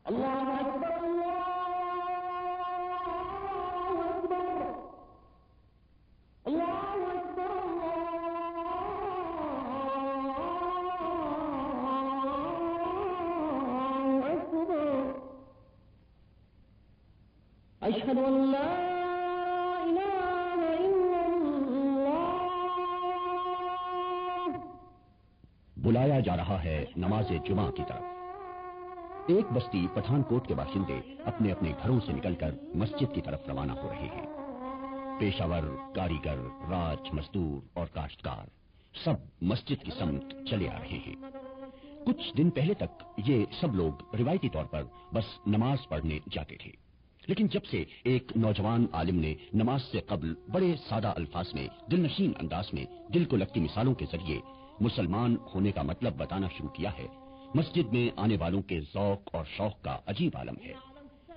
اللہ اکبر اللہ اکبر اللہ اکبر اشہد ان لا الہ الا اللہ۔ بلایا جا رہا ہے نماز جمعہ کی طرف۔ ایک بستی پٹھان کوٹ کے باشندے اپنے اپنے گھروں سے نکل کر مسجد کی طرف روانہ ہو رہے ہیں۔ پیشاور، کاریگر، راج مزدور اور کاشتکار سب مسجد کی سمت چلے آ رہے ہیں۔ کچھ دن پہلے تک یہ سب لوگ روایتی طور پر بس نماز پڑھنے جاتے تھے، لیکن جب سے ایک نوجوان عالم نے نماز سے قبل بڑے سادہ الفاظ میں دلنشین انداز میں دل کو لگتی مثالوں کے ذریعے مسلمان ہونے کا مطلب بتانا شروع کیا ہے، مسجد میں آنے والوں کے ذوق اور شوق کا عجیب عالم ہے۔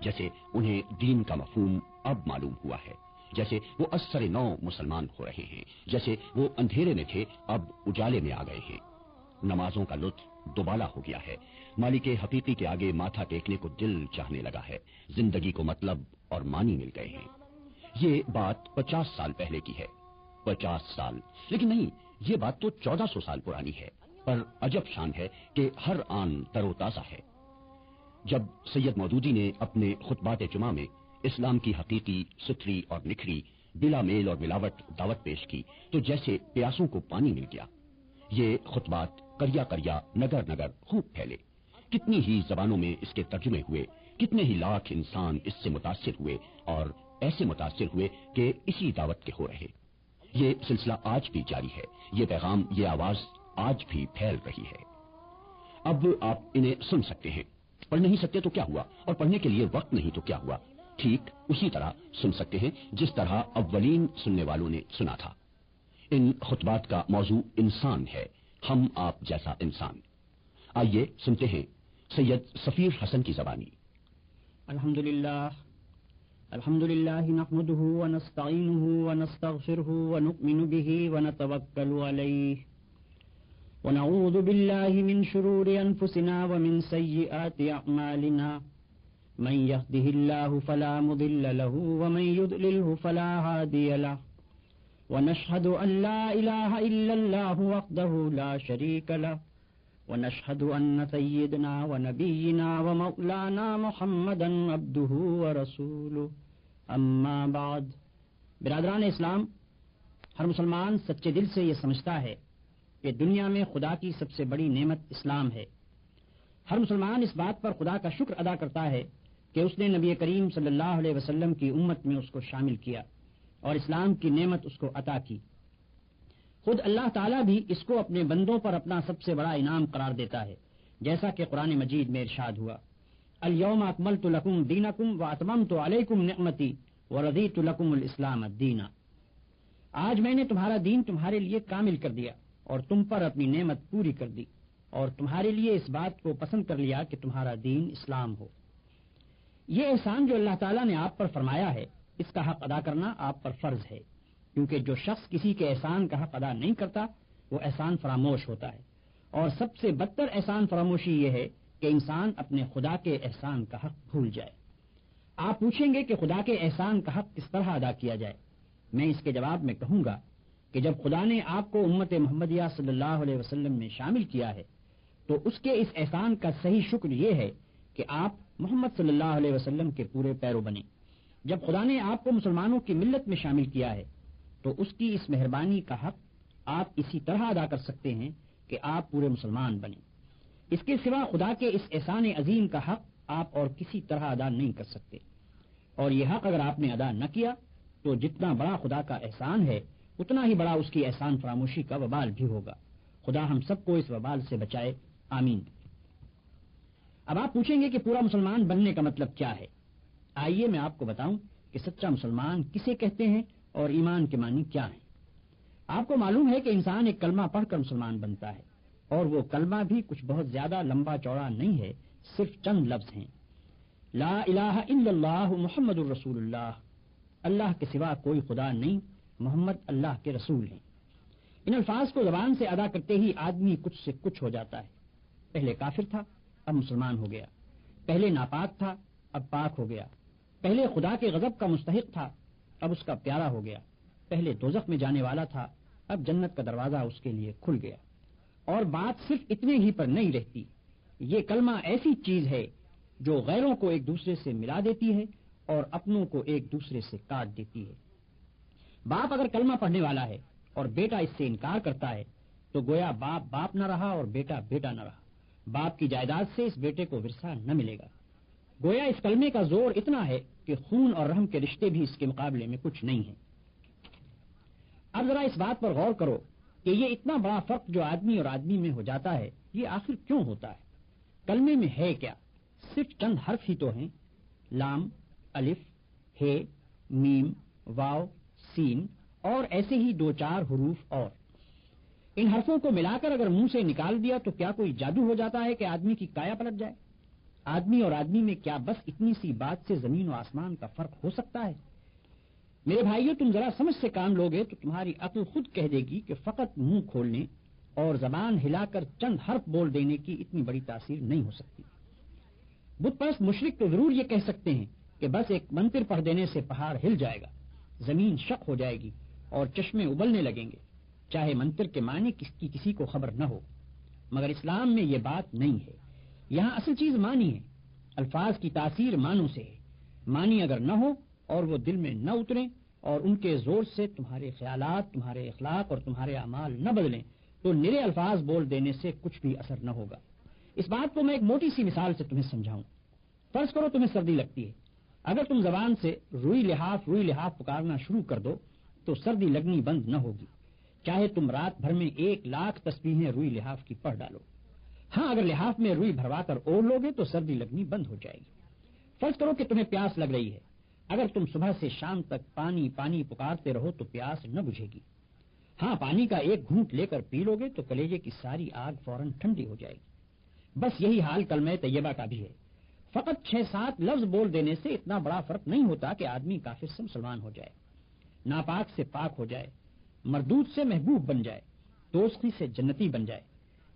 جیسے انہیں دین کا مفہوم اب معلوم ہوا ہے، جیسے وہ ازسر نو مسلمان ہو رہے ہیں، جیسے وہ اندھیرے میں تھے اب اجالے میں آ گئے ہیں۔ نمازوں کا لطف دوبالا ہو گیا ہے، مالک حقیقی کے آگے ماتھا ٹیکنے کو دل چاہنے لگا ہے، زندگی کو مطلب اور معنی مل گئے ہیں۔ یہ بات 50 سال پہلے کی ہے، 50 سال، لیکن نہیں، یہ بات تو 1400 سال پرانی ہے، پر عجب شان ہے کہ ہر آن تر و تازہ ہے۔ جب سید مودودی نے اپنے خطبات جمعہ میں اسلام کی حقیقی، ستھری اور نکھری، بلا میل اور ملاوٹ دعوت پیش کی تو جیسے پیاسوں کو پانی مل گیا۔ یہ خطبات کریا کریا نگر نگر خوب پھیلے، کتنی ہی زبانوں میں اس کے ترجمے ہوئے، کتنے ہی لاکھ انسان اس سے متاثر ہوئے اور ایسے متاثر ہوئے کہ اسی دعوت کے ہو رہے۔ یہ سلسلہ آج بھی جاری ہے، یہ پیغام، یہ آواز آج بھی پھیل رہی ہے۔ اب آپ انہیں سن سکتے ہیں، پڑھ نہیں سکتے تو کیا ہوا، اور پڑھنے کے لیے وقت نہیں تو کیا ہوا، ٹھیک اسی طرح سن سکتے ہیں جس طرح اولین سننے والوں نے سنا تھا۔ ان خطبات کا موضوع انسان ہے، ہم آپ جیسا انسان۔ آئیے سنتے ہیں سید صفیر حسن کی زبانی۔ الحمدللہ نحمده ونستعینه ونستغفره ونؤمن به ونتوکل علیہ ونعوذ باللہ من شرور انفسنا ومن سیئات اعمالنا من يهده الله فلا مضل له ومن يضلله فلا هادي له ونشهد ان لا اله الا الله وحده لا شريك له ونشهد ان سيدنا ونبينا ومولانا محمدا عبده ورسوله اما بعد۔ برادران اسلام، ہر مسلمان سچے دل سے یہ سمجھتا ہے کہ دنیا میں خدا کی سب سے بڑی نعمت اسلام ہے۔ ہر مسلمان اس بات پر خدا کا شکر ادا کرتا ہے کہ اس نے نبی کریم صلی اللہ علیہ وسلم کی امت میں اس کو شامل کیا اور اسلام کی نعمت اس کو عطا کی۔ خود اللہ تعالیٰ بھی اس کو اپنے بندوں پر اپنا سب سے بڑا انعام قرار دیتا ہے، جیسا کہ قرآن مجید میں ارشاد ہوا، الیوم اکملت لکم دینکم واتممت علیکم نعمتی ورضیت لکم الاسلام دینا۔ آج میں نے تمہارا دین تمہارے لیے کامل کر دیا اور تم پر اپنی نعمت پوری کر دی اور تمہارے لیے اس بات کو پسند کر لیا کہ تمہارا دین اسلام ہو۔ یہ احسان جو اللہ تعالیٰ نے آپ پر فرمایا ہے، اس کا حق ادا کرنا آپ پر فرض ہے، کیونکہ جو شخص کسی کے احسان کا حق ادا نہیں کرتا وہ احسان فراموش ہوتا ہے، اور سب سے بدتر احسان فراموشی یہ ہے کہ انسان اپنے خدا کے احسان کا حق بھول جائے۔ آپ پوچھیں گے کہ خدا کے احسان کا حق کس طرح ادا کیا جائے؟ میں اس کے جواب میں کہوں گا کہ جب خدا نے آپ کو امت محمدیہ صلی اللہ علیہ وسلم میں شامل کیا ہے تو اس کے اس احسان کا صحیح شکر یہ ہے کہ آپ محمد صلی اللہ علیہ وسلم کے پورے پیرو بنے۔ جب خدا نے آپ کو مسلمانوں کی ملت میں شامل کیا ہے تو اس کی اس مہربانی کا حق آپ اسی طرح ادا کر سکتے ہیں کہ آپ پورے مسلمان بنیں۔ اس کے سوا خدا کے اس احسان عظیم کا حق آپ اور کسی طرح ادا نہیں کر سکتے، اور یہ حق اگر آپ نے ادا نہ کیا تو جتنا بڑا خدا کا احسان ہے اتنا ہی بڑا اس کی احسان فراموشی کا وبال بھی ہوگا۔ خدا ہم سب کو اس وبال سے بچائے، آمین۔ اب آپ پوچھیں گے کہ پورا مسلمان بننے کا مطلب کیا ہے؟ آئیے میں آپ کو بتاؤں کہ سچا مسلمان کسے کہتے ہیں اور ایمان کے معنی کیا ہیں۔ آپ کو معلوم ہے کہ انسان ایک کلمہ پڑھ کر مسلمان بنتا ہے، اور وہ کلمہ بھی کچھ بہت زیادہ لمبا چوڑا نہیں ہے، صرف چند لفظ ہیں، لا الہ الا اللہ محمد الرسول اللہ، اللہ کے سوا کوئی خدا نہیں، محمد اللہ کے رسول ہیں۔ ان الفاظ کو زبان سے ادا کرتے ہی آدمی کچھ سے کچھ ہو جاتا ہے، پہلے کافر تھا اب مسلمان ہو گیا، پہلے ناپاک تھا اب پاک ہو گیا، پہلے خدا کے غضب کا مستحق تھا اب اس کا پیارا ہو گیا، پہلے دوزخ میں جانے والا تھا اب جنت کا دروازہ اس کے لیے کھل گیا۔ اور بات صرف اتنے ہی پر نہیں رہتی، یہ کلمہ ایسی چیز ہے جو غیروں کو ایک دوسرے سے ملا دیتی ہے اور اپنوں کو ایک دوسرے سے کاٹ دیتی ہے۔ باپ اگر کلمہ پڑھنے والا ہے اور بیٹا اس سے انکار کرتا ہے تو گویا باپ باپ نہ رہا اور بیٹا بیٹا نہ رہا، باپ کی جائیداد سے اس بیٹے کو ورثہ نہ ملے گا۔ گویا اس کلمے کا زور اتنا ہے کہ خون اور رحم کے رشتے بھی اس کے مقابلے میں کچھ نہیں ہیں۔ اب ذرا اس بات پر غور کرو کہ یہ اتنا بڑا فرق جو آدمی اور آدمی میں ہو جاتا ہے یہ آخر کیوں ہوتا ہے؟ کلمے میں ہے کیا؟ صرف چند حرف ہی تو ہیں، لام، الف، ہے، میم، واو، سین اور ایسے ہی دو چار حروف اور۔ ان حرفوں کو ملا کر اگر منہ سے نکال دیا تو کیا کوئی جادو ہو جاتا ہے کہ آدمی کی کایا پلٹ جائے؟ آدمی اور آدمی میں کیا بس اتنی سی بات سے زمین و آسمان کا فرق ہو سکتا ہے؟ میرے بھائیو، تم ذرا سمجھ سے کام لوگے تو تمہاری عقل خود کہہ دے گی کہ فقط منہ کھولنے اور زبان ہلا کر چند حرف بول دینے کی اتنی بڑی تاثیر نہیں ہو سکتی۔ بت پرست مشرک تو ضرور یہ کہہ سکتے ہیں کہ بس ایک منتر پڑھ دینے سے پہاڑ ہل جائے گا، زمین شق ہو جائے گی اور چشمے ابلنے لگیں گے، چاہے منتر کے معنی کسی کو خبر نہ ہو۔ مگر اسلام میں یہ بات نہیں ہے، یہاں اصل چیز معنی ہے، الفاظ کی تاثیر معنوں سے ہے۔ معنی اگر نہ ہو اور وہ دل میں نہ اتریں اور ان کے زور سے تمہارے خیالات، تمہارے اخلاق اور تمہارے اعمال نہ بدلیں تو نرے الفاظ بول دینے سے کچھ بھی اثر نہ ہوگا۔ اس بات کو میں ایک موٹی سی مثال سے تمہیں سمجھاؤں۔ فرض کرو تمہیں سردی لگتی ہے، اگر تم زبان سے روئی لحاف پکارنا شروع کر دو تو سردی لگنی بند نہ ہوگی، چاہے تم رات بھر میں 1,00,000 تسبیحیں روئی لحاف کی پڑھ ڈالو۔ ہاں، اگر لحاف میں روئی بھروا کر اوڑھ لوگے تو سردی لگنی بند ہو جائے گی۔ فرض کرو کہ تمہیں پیاس لگ رہی ہے، اگر تم صبح سے شام تک پانی پانی پکارتے رہو تو پیاس نہ بجھے گی۔ ہاں، پانی کا ایک گھونٹ لے کر پی لوگے تو کلیجے کی ساری آگ فوراً ٹھنڈی ہو جائے گی۔ بس یہی حال کلمہ طیبہ کا بھی ہے، فقط 6-7 لفظ بول دینے سے اتنا بڑا فرق نہیں ہوتا کہ آدمی کافر سے مسلمان ہو جائے، ناپاک سے پاک ہو جائے، مردود سے محبوب بن جائے، دوزخی سے جنتی بن جائے۔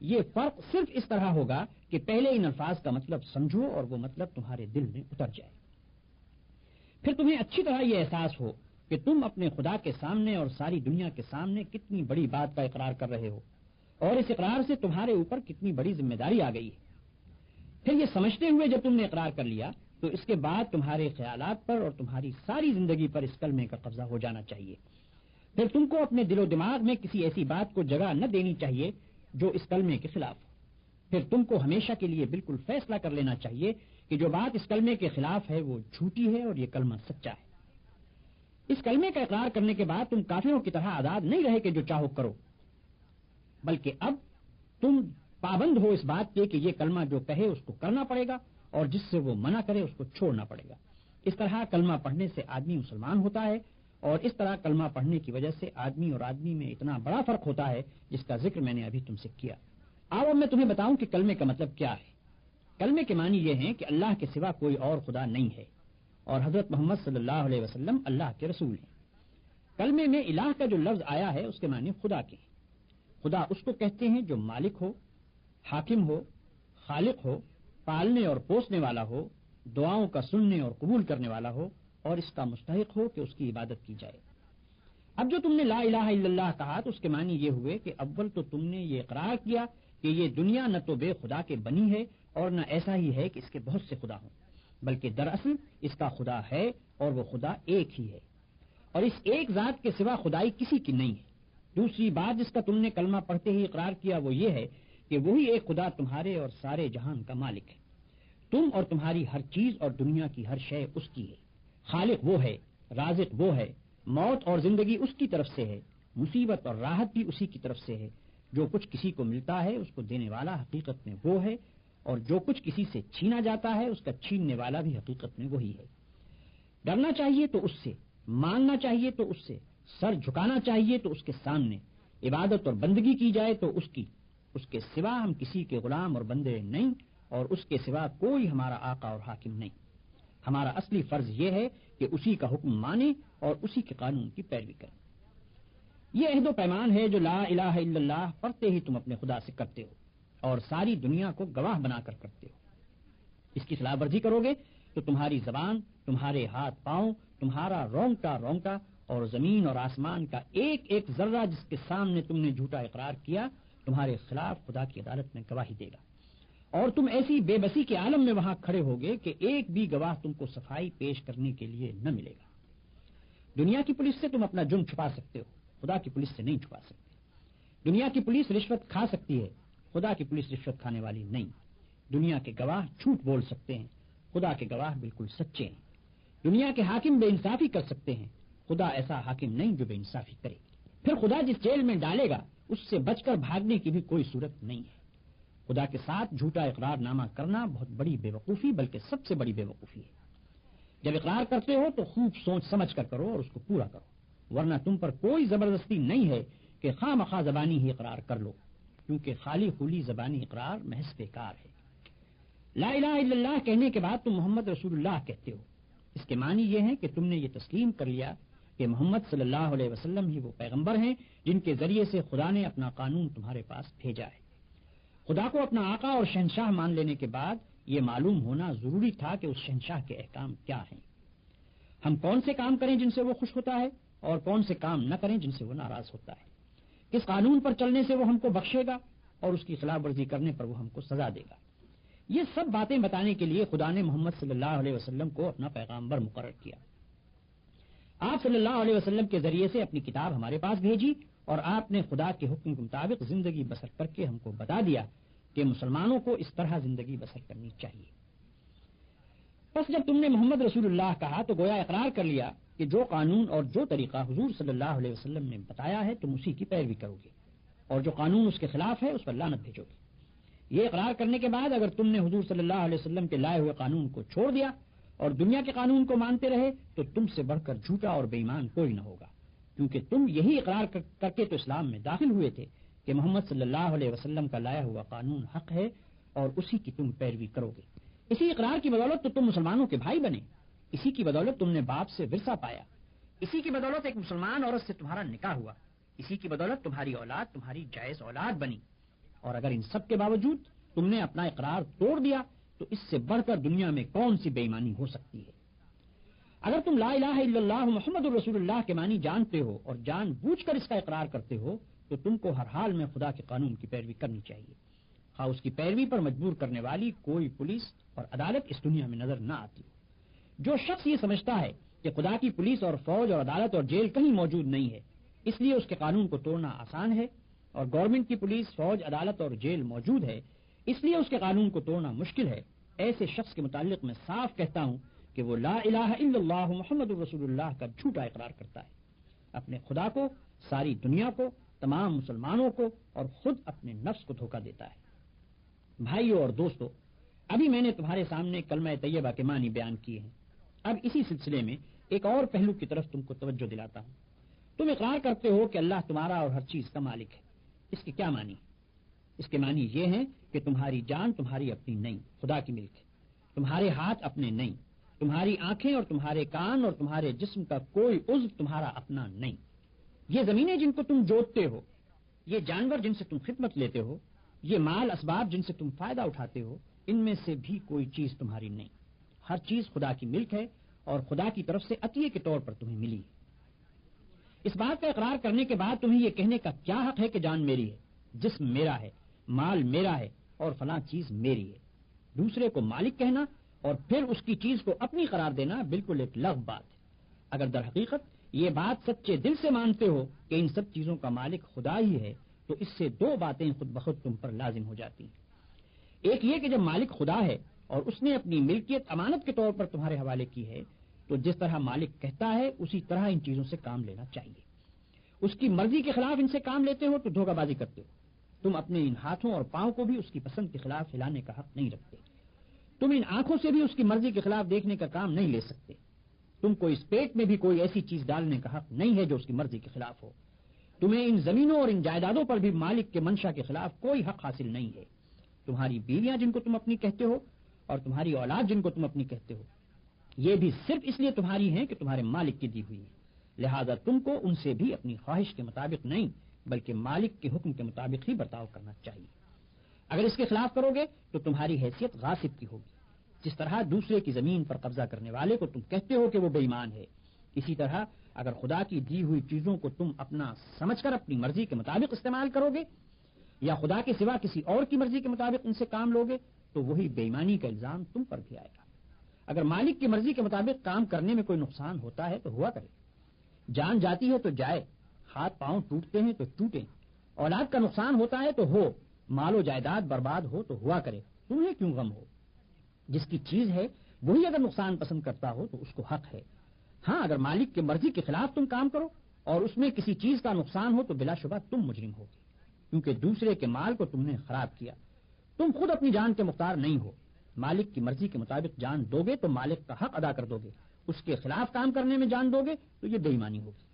یہ فرق صرف اس طرح ہوگا کہ پہلے ان الفاظ کا مطلب سمجھو اور وہ مطلب تمہارے دل میں اتر جائے، پھر تمہیں اچھی طرح یہ احساس ہو کہ تم اپنے خدا کے سامنے اور ساری دنیا کے سامنے کتنی بڑی بات کا اقرار کر رہے ہو اور اس اقرار سے تمہارے اوپر کتنی بڑی ذمہ داری آ گئی ہے۔ پھر یہ سمجھتے ہوئے جب تم نے اقرار کر لیا تو اس کے بعد تمہارے خیالات پر اور تمہاری ساری زندگی پر اس کلمے کا قبضہ ہو جانا چاہیے۔ پھر تم کو اپنے دل و دماغ میں کسی ایسی بات کو جگہ نہ دینی چاہیے جو اس کلمے کے خلاف ہو۔ پھر تم کو ہمیشہ کے لیے بالکل فیصلہ کر لینا چاہیے کہ جو بات اس کلمے کے خلاف ہے وہ جھوٹی ہے اور یہ کلمہ سچا ہے۔ اس کلمے کا اقرار کرنے کے بعد تم کافروں کی طرح آزاد نہیں رہے کہ جو چاہو کرو، بلکہ اب تم پابند ہو اس بات کے کہ یہ کلمہ جو کہے اس کو کرنا پڑے گا اور جس سے وہ منع کرے اس کو چھوڑنا پڑے گا۔ اس طرح کلمہ پڑھنے سے آدمی مسلمان ہوتا ہے اور اس طرح کلمہ پڑھنے کی وجہ سے آدمی اور آدمی میں اتنا بڑا فرق ہوتا ہے جس کا ذکر میں نے ابھی تم سے کیا۔ اب میں تمہیں بتاؤں کہ کلمے کا مطلب کیا ہے۔ کلمے کے معنی یہ ہیں کہ اللہ کے سوا کوئی اور خدا نہیں ہے اور حضرت محمد صلی اللہ علیہ وسلم اللہ کے رسول ہیں۔ کلمے میں الہ کا جو لفظ آیا ہے اس کے معنی خدا کے ہیں۔ خدا اس کو کہتے ہیں جو مالک ہو، حاکم ہو، خالق ہو، پالنے اور پوسنے والا ہو، دعاؤں کا سننے اور قبول کرنے والا ہو اور اس کا مستحق ہو کہ اس کی عبادت کی جائے۔ اب جو تم نے لا الہ الا اللہ کہا تو اس کے معنی یہ ہوئے کہ اول تو تم نے یہ اقرار کیا کہ یہ دنیا نہ تو بے خدا کے بنی ہے اور نہ ایسا ہی ہے کہ اس کے بہت سے خدا ہوں، بلکہ دراصل اس کا خدا ہے اور وہ خدا ایک ہی ہے اور اس ایک ذات کے سوا خدائی کسی کی نہیں ہے۔ دوسری بات جس کا تم نے کلمہ پڑھتے ہی اقرار کیا وہ یہ ہے کہ وہی ایک خدا تمہارے اور سارے جہان کا مالک ہے، تم اور تمہاری ہر چیز اور دنیا کی ہر شے اس کی ہے۔ خالق وہ ہے، رازق وہ ہے، موت اور زندگی اس کی طرف سے ہے، مصیبت اور راحت بھی اسی کی طرف سے ہے۔ جو کچھ کسی کو ملتا ہے اس کو دینے والا حقیقت میں وہ ہے اور جو کچھ کسی سے چھینا جاتا ہے اس کا چھیننے والا بھی حقیقت میں وہی ہے۔ ڈرنا چاہیے تو اس سے، مانگنا چاہیے تو اس سے، سر جھکانا چاہیے تو اس کے سامنے، عبادت اور بندگی کی جائے تو اس کی، اس کے سوا ہم کسی کے غلام اور بندے نہیں اور اس کے سوا کوئی ہمارا آقا اور حاکم نہیں۔ ہمارا اصلی فرض یہ ہے کہ اسی کا حکم مانیں اور اسی کے قانون کی پیروی کریں۔ یہ عہد و پیمان ہے جو لا الہ الا اللہ پڑھتے ہی تم اپنے خدا سے کرتے ہو اور ساری دنیا کو گواہ بنا کر کرتے ہو۔ اس کی خلاف ورزی کرو گے تو تمہاری زبان، تمہارے ہاتھ پاؤں، تمہارا رونگٹا رونگٹا اور زمین اور آسمان کا ایک ایک ذرہ جس کے سامنے تم نے جھوٹا اقرار کیا تمہارے خلاف خدا کی عدالت میں گواہی دے گا، اور تم ایسی بے بسی کے عالم میں وہاں کھڑے ہوگے کہ ایک بھی گواہ تم کو صفائی پیش کرنے کے لیے نہ ملے گا۔ دنیا کی پولیس سے تم اپنا جرم چھپا سکتے ہو، خدا کی پولیس سے نہیں چھپا سکتے۔ دنیا کی پولیس رشوت کھا سکتی ہے، خدا کی پولیس رشوت کھانے والی نہیں۔ دنیا کے گواہ جھوٹ بول سکتے ہیں، خدا کے گواہ بالکل سچے ہیں۔ دنیا کے حاکم بے انصافی کر سکتے ہیں، خدا ایسا حاکم نہیں جو بے انصافی کرے۔ پھر خدا جس جیل میں ڈالے گا اس سے بچ کر بھاگنے کی بھی کوئی صورت نہیں ہے۔ خدا کے ساتھ جھوٹا اقرار نامہ کرنا بہت بڑی بے وقوفی بلکہ سب سے بڑی بے وقوفی ہے۔ جب اقرار کرتے ہو تو خوب سوچ سمجھ کر کرو اور اس کو پورا کرو، ورنہ تم پر کوئی زبردستی نہیں ہے کہ خواہ مخواہ زبانی ہی اقرار کر لو، کیونکہ خالی خلی زبانی اقرار محض بیکار ہے۔ لا الہ الا اللہ کہنے کے بعد تم محمد رسول اللہ کہتے ہو، اس کے معنی یہ ہے کہ تم نے یہ تسلیم کر لیا کہ محمد صلی اللہ علیہ وسلم ہی وہ پیغمبر ہیں جن کے ذریعے سے خدا نے اپنا قانون تمہارے پاس بھیجا ہے۔ خدا کو اپنا آقا اور شہنشاہ مان لینے کے بعد یہ معلوم ہونا ضروری تھا کہ اس شہنشاہ کے احکام کیا ہیں، ہم کون سے کام کریں جن سے وہ خوش ہوتا ہے اور کون سے کام نہ کریں جن سے وہ ناراض ہوتا ہے، کس قانون پر چلنے سے وہ ہم کو بخشے گا اور اس کی خلاف ورزی کرنے پر وہ ہم کو سزا دے گا۔ یہ سب باتیں بتانے کے لیے خدا نے محمد صلی اللہ علیہ وسلم کو اپنا پیغامبر مقرر کیا۔ آپ صلی اللہ علیہ وسلم کے ذریعے سے اپنی کتاب ہمارے پاس بھیجی اور آپ نے خدا کے حکم کے مطابق زندگی بسر کر کے ہم کو بتا دیا کہ مسلمانوں کو اس طرح زندگی بسر کرنی چاہیے۔ بس جب تم نے محمد رسول اللہ کہا تو گویا اقرار کر لیا کہ جو قانون اور جو طریقہ حضور صلی اللہ علیہ وسلم نے بتایا ہے تم اسی کی پیروی کرو گے، اور جو قانون اس کے خلاف ہے اس پر لعنت بھیجو گے۔ یہ اقرار کرنے کے بعد اگر تم نے حضور صلی اللہ علیہ وسلم کے لائے ہوئے قانون کو چھوڑ دیا اور دنیا کے قانون کو مانتے رہے تو تم سے بڑھ کر جھوٹا اور بے ایمان کوئی نہ ہوگا، کیونکہ تم یہی اقرار کر کے تو اسلام میں داخل ہوئے تھے کہ محمد صلی اللہ علیہ وسلم کا لایا ہوا قانون حق ہے اور اسی کی تم پیروی کرو گے۔ اسی اقرار کی بدولت تو تم مسلمانوں کے بھائی بنے، اسی کی بدولت تم نے باپ سے ورثہ پایا، اسی کی بدولت ایک مسلمان عورت سے تمہارا نکاح ہوا، اسی کی بدولت تمہاری اولاد تمہاری جائز اولاد بنی، اور اگر ان سب کے باوجود تم نے اپنا اقرار توڑ دیا تو اس سے بڑھ کر دنیا میں کون سی بے ایمانی ہو سکتی ہے۔ اگر تم لا الہ الا اللہ محمد رسول اللہ کے معنی جانتے ہو اور جان بوجھ کر اس کا اقرار کرتے ہو تو تم کو ہر حال میں خدا کے قانون کی پیروی کرنی چاہیے، خواہ اس کی پیروی پر مجبور کرنے والی کوئی پولیس اور عدالت اس دنیا میں نظر نہ آتی ہو۔ جو شخص یہ سمجھتا ہے کہ خدا کی پولیس اور فوج اور عدالت اور جیل کہیں موجود نہیں ہے اس لیے اس کے قانون کو توڑنا آسان ہے، اور گورنمنٹ کی پولیس، فوج، عدالت اور جیل موجود ہے اس لیے اس کے قانون کو توڑنا مشکل ہے، ایسے شخص کے متعلق میں صاف کہتا ہوں کہ وہ لا الہ الا اللہ محمد رسول اللہ کا جھوٹا اقرار کرتا ہے، اپنے خدا کو، ساری دنیا کو، تمام مسلمانوں کو اور خود اپنے نفس کو دھوکہ دیتا ہے۔ بھائیو اور دوستو، ابھی میں نے تمہارے سامنے کلمہ طیبہ کے معنی بیان کیے ہیں، اب اسی سلسلے میں ایک اور پہلو کی طرف تم کو توجہ دلاتا ہوں۔ تم اقرار کرتے ہو کہ اللہ تمہارا اور ہر چیز کا مالک ہے، اس کے کیا معنی؟ اس کے معنی یہ ہیں کہ تمہاری جان تمہاری اپنی نہیں، خدا کی ملک ہے، تمہارے ہاتھ اپنے نہیں، تمہاری آنکھیں اور تمہارے کان اور تمہارے جسم کا کوئی عضو تمہارا اپنا نہیں، یہ زمینیں جن کو تم جوتتے ہو، یہ جانور جن سے تم خدمت لیتے ہو، یہ مال اسباب جن سے تم فائدہ اٹھاتے ہو، ان میں سے بھی کوئی چیز تمہاری نہیں، ہر چیز خدا کی ملک ہے اور خدا کی طرف سے عطیے کے طور پر تمہیں ملی ہے۔ اس بات کا اقرار کرنے کے بعد تمہیں یہ کہنے کا کیا حق ہے کہ جان میری ہے، جسم میرا ہے، مال میرا ہے اور فلاں چیز میری ہے؟ دوسرے کو مالک کہنا اور پھر اس کی چیز کو اپنی قرار دینا بالکل ایک لغو بات ہے۔ اگر در حقیقت یہ بات سچے دل سے مانتے ہو کہ ان سب چیزوں کا مالک خدا ہی ہے تو اس سے دو باتیں خود بخود تم پر لازم ہو جاتی ہیں۔ ایک یہ کہ جب مالک خدا ہے اور اس نے اپنی ملکیت امانت کے طور پر تمہارے حوالے کی ہے تو جس طرح مالک کہتا ہے اسی طرح ان چیزوں سے کام لینا چاہیے۔ اس کی مرضی کے خلاف ان سے کام لیتے ہو تو دھوکہ بازی کرتے ہو۔ تم اپنے ان ہاتھوں اور پاؤں کو بھی اس کی پسند کے خلاف ہلانے کا حق نہیں رکھتے۔ تم ان آنکھوں سے بھی اس کی مرضی کے خلاف دیکھنے کا کام نہیں لے سکتے۔ تم کو اس پیٹ میں بھی کوئی ایسی چیز ڈالنے کا حق نہیں ہے جو اس کی مرضی کے خلاف ہو۔ تمہیں ان زمینوں اور ان جائیدادوں پر بھی مالک کے منشا کے خلاف کوئی حق حاصل نہیں ہے۔ تمہاری بیویاں جن کو تم اپنی کہتے ہو اور تمہاری اولاد جن کو تم اپنی کہتے ہو یہ بھی صرف اس لیے تمہاری ہیں کہ تمہارے مالک کی دی ہوئی ہے، لہذا تم کو ان سے بھی اپنی خواہش کے مطابق نہیں بلکہ مالک کے حکم کے مطابق ہی برتاؤ کرنا چاہیے۔ اگر اس کے خلاف کرو گے تو تمہاری حیثیت غاصب کی ہوگی، جس طرح دوسرے کی زمین پر قبضہ کرنے والے کو تم کہتے ہو کہ وہ بے ایمان ہے، اسی طرح اگر خدا کی دی ہوئی چیزوں کو تم اپنا سمجھ کر اپنی مرضی کے مطابق استعمال کرو گے یا خدا کے سوا کسی اور کی مرضی کے مطابق ان سے کام لوگے تو وہی بے ایمانی کا الزام تم پر بھی آئے گا۔ اگر مالک کی مرضی کے مطابق کام کرنے میں کوئی نقصان ہوتا ہے تو ہوا کرے، جان جاتی ہے تو جائے، ہاتھ پاؤں ٹوٹتے ہیں تو ٹوٹیں، اولاد کا نقصان ہوتا ہے تو ہو، مال و جائیداد برباد ہو تو ہوا کرے، تمہیں کیوں غم ہو؟ جس کی چیز ہے وہی اگر نقصان پسند کرتا ہو تو اس کو حق ہے۔ ہاں، اگر مالک کی مرضی کے خلاف تم کام کرو اور اس میں کسی چیز کا نقصان ہو تو بلا شبہ تم مجرم ہو، کیونکہ دوسرے کے مال کو تم نے خراب کیا۔ تم خود اپنی جان کے مختار نہیں ہو، مالک کی مرضی کے مطابق جان دو گے تو مالک کا حق ادا کر دو گے، اس کے خلاف کام کرنے میں جان دو گے تو یہ بے ایمانی ہوگی۔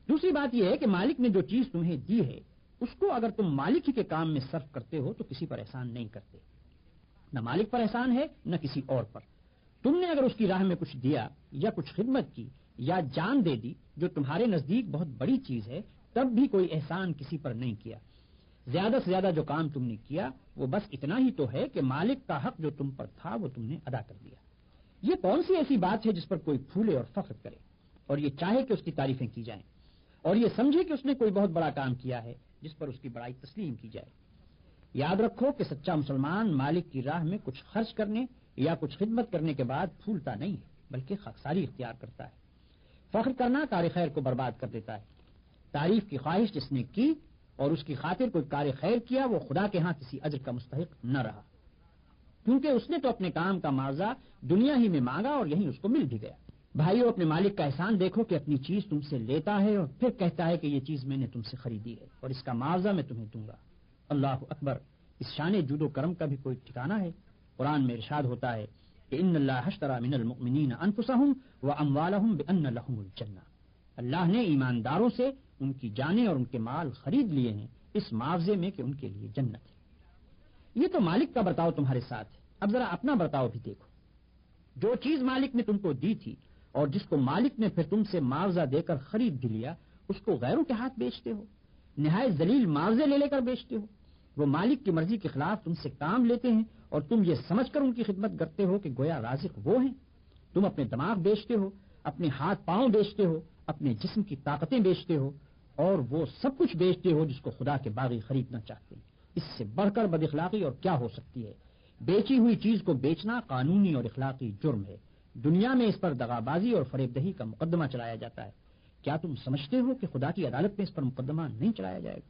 دوسری بات یہ ہے کہ مالک نے جو چیز تمہیں دی ہے اس کو اگر تم مالک ہی کے کام میں صرف کرتے ہو تو کسی پر احسان نہیں کرتے، نہ مالک پر احسان ہے نہ کسی اور پر۔ تم نے اگر اس کی راہ میں کچھ دیا یا کچھ خدمت کی یا جان دے دی جو تمہارے نزدیک بہت بڑی چیز ہے تب بھی کوئی احسان کسی پر نہیں کیا۔ زیادہ سے زیادہ جو کام تم نے کیا وہ بس اتنا ہی تو ہے کہ مالک کا حق جو تم پر تھا وہ تم نے ادا کر دیا۔ یہ کون سی ایسی بات ہے جس پر کوئی پھولے اور فخر کرے اور یہ چاہے کہ اس کی تعریفیں کی جائیں اور یہ سمجھے کہ اس نے کوئی بہت بڑا کام کیا ہے جس پر اس کی بڑائی تسلیم کی جائے؟ یاد رکھو کہ سچا مسلمان مالک کی راہ میں کچھ خرچ کرنے یا کچھ خدمت کرنے کے بعد پھولتا نہیں ہے بلکہ خاکساری اختیار کرتا ہے۔ فخر کرنا کار خیر کو برباد کر دیتا ہے۔ تعریف کی خواہش جس نے کی اور اس کی خاطر کوئی کار خیر کیا وہ خدا کے ہاں کسی اجر کا مستحق نہ رہا، کیونکہ اس نے تو اپنے کام کا معاوضہ دنیا ہی میں مانگا اور یہیں اس کو مل بھی گیا۔ بھائیو، اپنے مالک کا احسان دیکھو کہ اپنی چیز تم سے لیتا ہے اور پھر کہتا ہے کہ یہ چیز میں نے تم سے خریدی ہے اور اس کا معاوضہ میں تمہیں دوں گا۔ اللہ اکبر! اس شان جود و کرم کا بھی کوئی ٹھکانہ ہے؟ قرآن میں ارشاد ہوتا ہے کہ ان اللہ اشتری من المؤمنین انفسهم واموالهم بان لهم الجنہ، اللہ نے ایمانداروں سے ان کی جانیں اور ان کے مال خرید لیے ہیں اس معاوضے میں کہ ان کے لیے جنت ہے۔ یہ تو مالک کا برتاؤ تمہارے ساتھ ہے، اب ذرا اپنا برتاؤ بھی دیکھو۔ جو چیز مالک نے تم کو دی تھی اور جس کو مالک نے پھر تم سے معاوضہ دے کر خرید بھی لیا اس کو غیروں کے ہاتھ بیچتے ہو، نہایت ذلیل معاوضے لے کر بیچتے ہو۔ وہ مالک کی مرضی کے خلاف تم سے کام لیتے ہیں اور تم یہ سمجھ کر ان کی خدمت کرتے ہو کہ گویا رازق وہ ہیں۔ تم اپنے دماغ بیچتے ہو، اپنے ہاتھ پاؤں بیچتے ہو، اپنے جسم کی طاقتیں بیچتے ہو اور وہ سب کچھ بیچتے ہو جس کو خدا کے باغی خریدنا چاہتے ہیں۔ اس سے بڑھ کر بد اخلاقی اور کیا ہو سکتی ہے؟ بیچی ہوئی چیز کو بیچنا قانونی اور اخلاقی جرم ہے۔ دنیا میں اس پر دغابازی اور فریب دہی کا مقدمہ چلایا جاتا ہے۔ کیا تم سمجھتے ہو کہ خدا کی عدالت میں اس پر مقدمہ نہیں چلایا جائے گا؟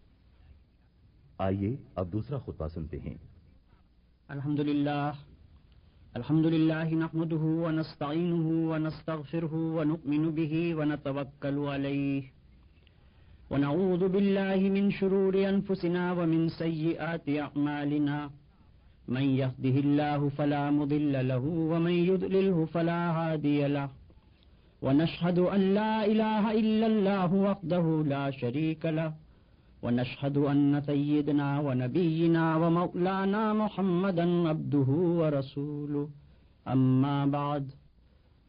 آئیے اب دوسرا خطبہ سنتے ہیں۔ الحمدللہ نحمده ونستعینه ونستغفره ونؤمن به ونتوکل علیہ ونعوذ باللہ من شرور انفسنا ومن سیئات اعمالنا من يهده الله فلا مضل له ومن يضلله فلا هادي له ونشهد ان لا اله الا الله وحده لا شريك له ونشهد ان سيدنا ونبينا ومولانا محمدا عبده ورسوله اما بعد۔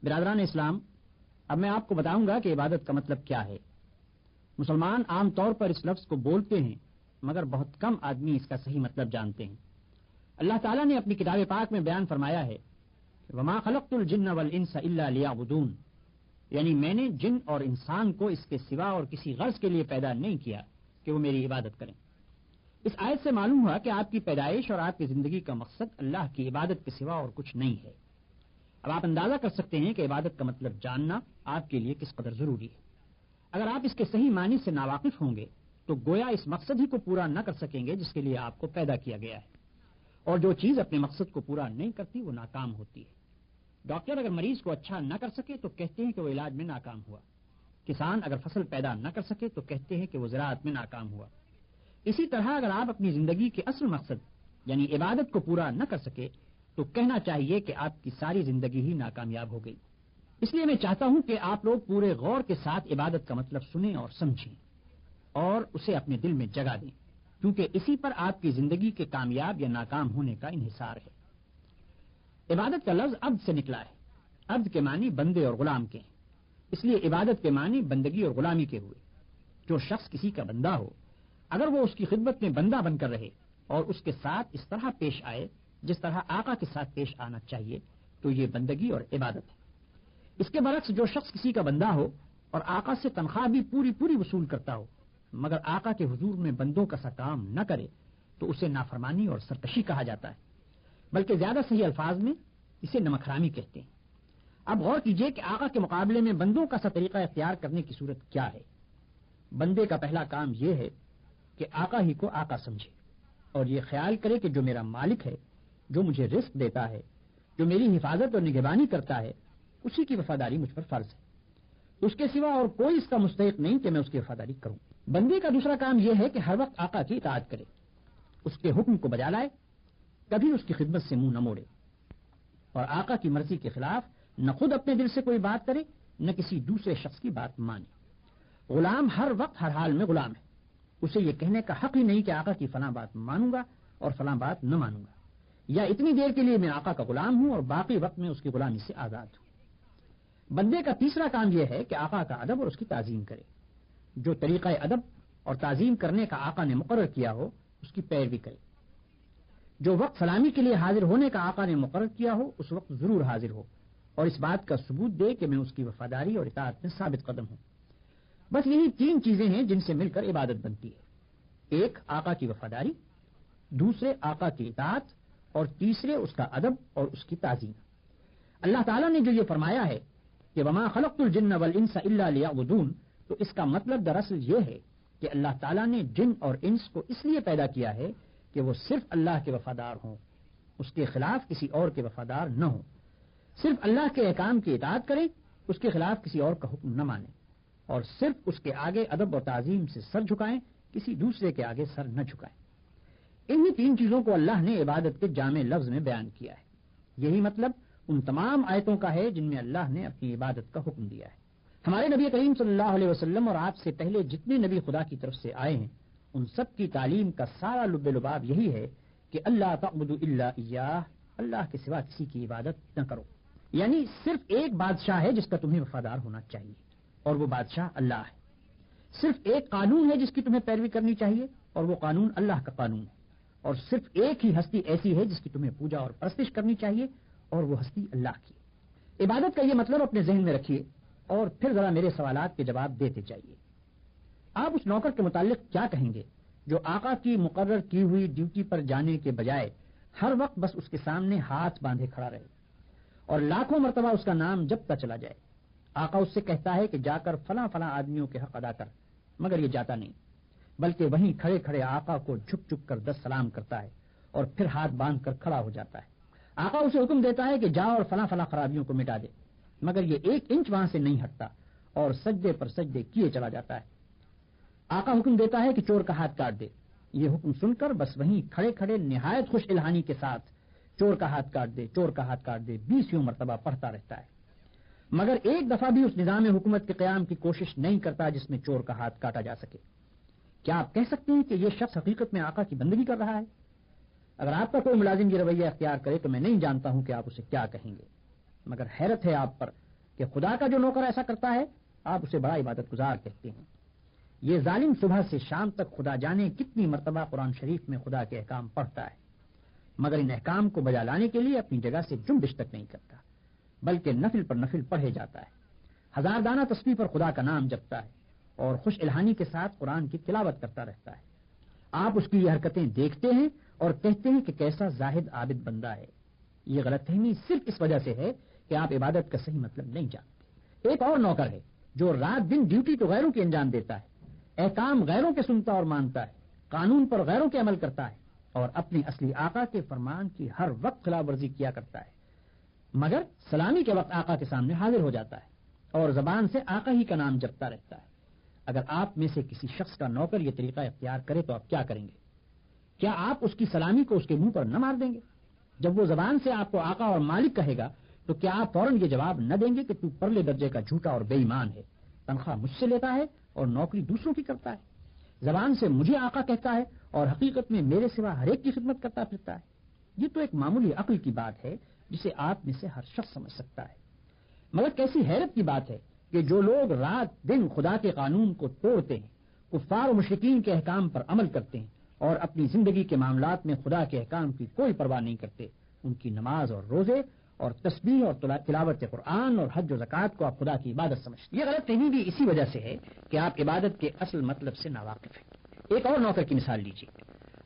برادران اسلام، اب میں آپ کو بتاؤں گا کہ عبادت کا مطلب کیا ہے۔ مسلمان عام طور پر اس لفظ کو بولتے ہیں مگر بہت کم آدمی اس کا صحیح مطلب جانتے ہیں۔ اللہ تعالیٰ نے اپنی کتاب پاک میں بیان فرمایا ہے وما خلقت الجن والانس الا لیعبدون، یعنی میں نے جن اور انسان کو اس کے سوا اور کسی غرض کے لیے پیدا نہیں کیا کہ وہ میری عبادت کریں۔ اس آیت سے معلوم ہوا کہ آپ کی پیدائش اور آپ کی زندگی کا مقصد اللہ کی عبادت کے سوا اور کچھ نہیں ہے۔ اب آپ اندازہ کر سکتے ہیں کہ عبادت کا مطلب جاننا آپ کے لیے کس قدر ضروری ہے۔ اگر آپ اس کے صحیح معنی سے ناواقف ہوں گے تو گویا اس مقصد ہی کو پورا نہ کر سکیں گے جس کے لیے آپ کو پیدا کیا گیا ہے، اور جو چیز اپنے مقصد کو پورا نہیں کرتی وہ ناکام ہوتی ہے۔ ڈاکٹر اگر مریض کو اچھا نہ کر سکے تو کہتے ہیں کہ وہ علاج میں ناکام ہوا، کسان اگر فصل پیدا نہ کر سکے تو کہتے ہیں کہ وہ زراعت میں ناکام ہوا۔ اسی طرح اگر آپ اپنی زندگی کے اصل مقصد یعنی عبادت کو پورا نہ کر سکے تو کہنا چاہیے کہ آپ کی ساری زندگی ہی ناکامیاب ہو گئی۔ اس لیے میں چاہتا ہوں کہ آپ لوگ پورے غور کے ساتھ عبادت کا مطلب سنیں اور سمجھیں اور اسے اپنے دل میں جگہ دیں، کیونکہ اسی پر آپ کی زندگی کے کامیاب یا ناکام ہونے کا انحصار ہے۔ عبادت کا لفظ عبد سے نکلا ہے۔ عبد کے معنی بندے اور غلام کے ہیں، اس لیے عبادت کے معنی بندگی اور غلامی کے ہوئے۔ جو شخص کسی کا بندہ ہو، اگر وہ اس کی خدمت میں بندہ بن کر رہے اور اس کے ساتھ اس طرح پیش آئے جس طرح آقا کے ساتھ پیش آنا چاہیے تو یہ بندگی اور عبادت ہے۔ اس کے برعکس جو شخص کسی کا بندہ ہو اور آقا سے تنخواہ بھی پوری وصول کرتا ہو مگر آقا کے حضور میں بندوں کا سا کام نہ کرے تو اسے نافرمانی اور سرکشی کہا جاتا ہے، بلکہ زیادہ صحیح الفاظ میں اسے نمکرامی کہتے ہیں۔ اب غور کیجئے کہ آقا کے مقابلے میں بندوں کا سا طریقہ اختیار کرنے کی صورت کیا ہے۔ بندے کا پہلا کام یہ ہے کہ آقا ہی کو آقا سمجھے اور یہ خیال کرے کہ جو میرا مالک ہے، جو مجھے رزق دیتا ہے، جو میری حفاظت اور نگہبانی کرتا ہے، اسی کی وفاداری مجھ پر فرض ہے، اس کے سوا اور کوئی اس کا مستحق نہیں کہ میں اس کی وفاداری کروں۔ بندے کا دوسرا کام یہ ہے کہ ہر وقت آقا کی اطاعت کرے، اس کے حکم کو بجا لائے، کبھی اس کی خدمت سے منہ نہ موڑے اور آقا کی مرضی کے خلاف نہ خود اپنے دل سے کوئی بات کرے نہ کسی دوسرے شخص کی بات مانے۔ غلام ہر وقت ہر حال میں غلام ہے، اسے یہ کہنے کا حق ہی نہیں کہ آقا کی فلاں بات مانوں گا اور فلاں بات نہ مانوں گا، یا اتنی دیر کے لیے میں آقا کا غلام ہوں اور باقی وقت میں اس کی غلامی سے آزاد ہوں۔ بندے کا تیسرا کام یہ ہے کہ آقا کا ادب اور اس کی تعظیم کرے، جو طریقہ ادب اور تعظیم کرنے کا آقا نے مقرر کیا ہو اس کی پیروی کرے، جو وقت سلامی کے لیے حاضر ہونے کا آقا نے مقرر کیا ہو اس وقت ضرور حاضر ہو اور اس بات کا ثبوت دے کہ میں اس کی وفاداری اور اطاعت میں ثابت قدم ہوں۔ بس یہی تین چیزیں ہیں جن سے مل کر عبادت بنتی ہے، ایک آقا کی وفاداری، دوسرے آقا کی اطاعت اور تیسرے اس کا ادب اور اس کی تعظیم۔ اللہ تعالیٰ نے جو یہ فرمایا ہے کہ وما خلقت الجن والانس الا لیعبدون، تو اس کا مطلب دراصل یہ ہے کہ اللہ تعالیٰ نے جن اور انس کو اس لیے پیدا کیا ہے کہ وہ صرف اللہ کے وفادار ہوں، اس کے خلاف کسی اور کے وفادار نہ ہوں، صرف اللہ کے احکام کی اطاعت کریں، اس کے خلاف کسی اور کا حکم نہ مانیں اور صرف اس کے آگے ادب اور تعظیم سے سر جھکائیں، کسی دوسرے کے آگے سر نہ جھکائیں۔ انہی تین چیزوں کو اللہ نے عبادت کے جامع لفظ میں بیان کیا ہے۔ یہی مطلب ان تمام آیتوں کا ہے جن میں اللہ نے اپنی عبادت کا حکم دیا ہے۔ ہمارے نبی کریم صلی اللہ علیہ وسلم اور آپ سے پہلے جتنے نبی خدا کی طرف سے آئے ہیں ان سب کی تعلیم کا سارا لب لباب یہی ہے کہ اللہ تعبدوا الا ایاہ، اللہ کے سوا کسی کی عبادت نہ کرو، یعنی صرف ایک بادشاہ ہے جس کا تمہیں وفادار ہونا چاہیے اور وہ بادشاہ اللہ ہے، صرف ایک قانون ہے جس کی تمہیں پیروی کرنی چاہیے اور وہ قانون اللہ کا قانون ہے، اور صرف ایک ہی ہستی ایسی ہے جس کی تمہیں پوجا اور پرستش کرنی چاہیے اور وہ ہستی اللہ کی۔ عبادت کا یہ مطلب اپنے ذہن میں رکھیے اور پھر ذرا میرے سوالات کے جواب دیتے جائیے۔ آپ اس نوکر کے متعلق کیا کہیں گے جو آقا کی مقرر کی ہوئی ڈیوٹی پر جانے کے بجائے ہر وقت بس اس کے سامنے ہاتھ باندھے کھڑا رہے اور لاکھوں مرتبہ اس کا نام جپتا چلا جائے؟ آقا اس سے کہتا ہے کہ جا کر فلاں فلاں آدمیوں کے حق ادا کر، مگر یہ جاتا نہیں، بلکہ وہیں کھڑے کھڑے آقا کو جھک جھک کر 10 سلام کرتا ہے اور پھر ہاتھ باندھ کر کھڑا ہو جاتا ہے۔ آقا اسے حکم دیتا ہے کہ جا اور فلاں فلاں خرابیوں کو مٹا دے، مگر یہ 1 انچ وہاں سے نہیں ہٹتا اور سجدے پر سجدے کیے چلا جاتا ہے۔ آقا حکم دیتا ہے کہ چور کا ہاتھ کاٹ دے، یہ حکم سن کر بس وہیں کھڑے کھڑے نہایت خوش الہانی کے ساتھ چور کا ہاتھ کاٹ دے، چور کا ہاتھ کاٹ دے 20 مرتبہ پڑھتا رہتا ہے، مگر ایک دفعہ بھی اس نظام حکومت کے قیام کی کوشش نہیں کرتا جس میں چور کا ہاتھ کاٹا جا سکے۔ کیا آپ کہہ سکتے ہیں کہ یہ شخص حقیقت میں آقا کی بندگی کر رہا ہے؟ اگر آپ کا کوئی ملازم یہ رویہ اختیار کرے تو میں نہیں جانتا ہوں کہ آپ اسے کیا کہیں گے، مگر حیرت ہے آپ پر کہ خدا کا جو نوکر ایسا کرتا ہے آپ اسے بڑا عبادت گزار کہتے ہیں۔ یہ ظالم صبح سے شام تک خدا جانے کتنی مرتبہ قرآن شریف میں خدا کے احکام پڑھتا ہے، مگر ان احکام کو بجا لانے کے لیے اپنی جگہ سے جنبش تک نہیں کرتا، بلکہ نفل پر نفل پڑھے جاتا ہے، 1000 دانہ تسبیح پر خدا کا نام جپتا ہے اور خوش الہانی کے ساتھ قرآن کی تلاوت کرتا رہتا ہے۔ آپ اس کی یہ حرکتیں دیکھتے ہیں اور کہتے ہیں کہ کیسا زاہد عابد بندہ ہے۔ یہ غلط فہمی صرف اس وجہ سے ہے کہ آپ عبادت کا صحیح مطلب نہیں جانتے۔ ایک اور نوکر ہے جو رات دن ڈیوٹی تو غیروں کی انجام دیتا ہے، احکام غیروں کے سنتا اور مانتا ہے، قانون پر غیروں کے عمل کرتا ہے اور اپنے اصلی آقا کے فرمان کی ہر وقت خلاف ورزی کیا کرتا ہے، مگر سلامی کے وقت آقا کے سامنے حاضر ہو جاتا ہے اور زبان سے آقا ہی کا نام جپتا رہتا ہے۔ اگر آپ میں سے کسی شخص کا نوکر یہ طریقہ اختیار کرے تو آپ کیا کریں گے؟ کیا آپ اس کی سلامی کو اس کے منہ پر نہ مار دیں گے؟ جب وہ زبان سے آپ کو آقا اور مالک کہے گا تو کیا آپ فوراً یہ جواب نہ دیں گے کہ تو پرلے درجے کا جھوٹا اور بے ایمان ہے، تنخواہ مجھ سے لیتا ہے اور نوکری دوسروں کی کرتا ہے، زبان سے مجھے آقا کہتا ہے اور حقیقت میں میرے سوا ہر ایک کی خدمت کرتا پھرتا ہے؟ یہ تو ایک معمولی عقل کی بات ہے جسے آپ میں سے ہر شخص سمجھ سکتا ہے، مگر کیسی حیرت کی بات ہے کہ جو لوگ رات دن خدا کے قانون کو توڑتے ہیں، کفار و مشرکین کے احکام پر عمل کرتے ہیں اور اپنی زندگی کے معاملات میں خدا کے احکام کی کوئی پرواہ نہیں کرتے، ان کی نماز اور روزے اور تسبیح اور تلاوت قرآن اور حج و زکوٰۃ کو آپ خدا کی عبادت سمجھتے ہیں۔ یہ غلط فہمی بھی اسی وجہ سے ہے کہ آپ عبادت کے اصل مطلب سے ناواقف ہیں۔ ایک اور نوکر کی مثال لیجیے۔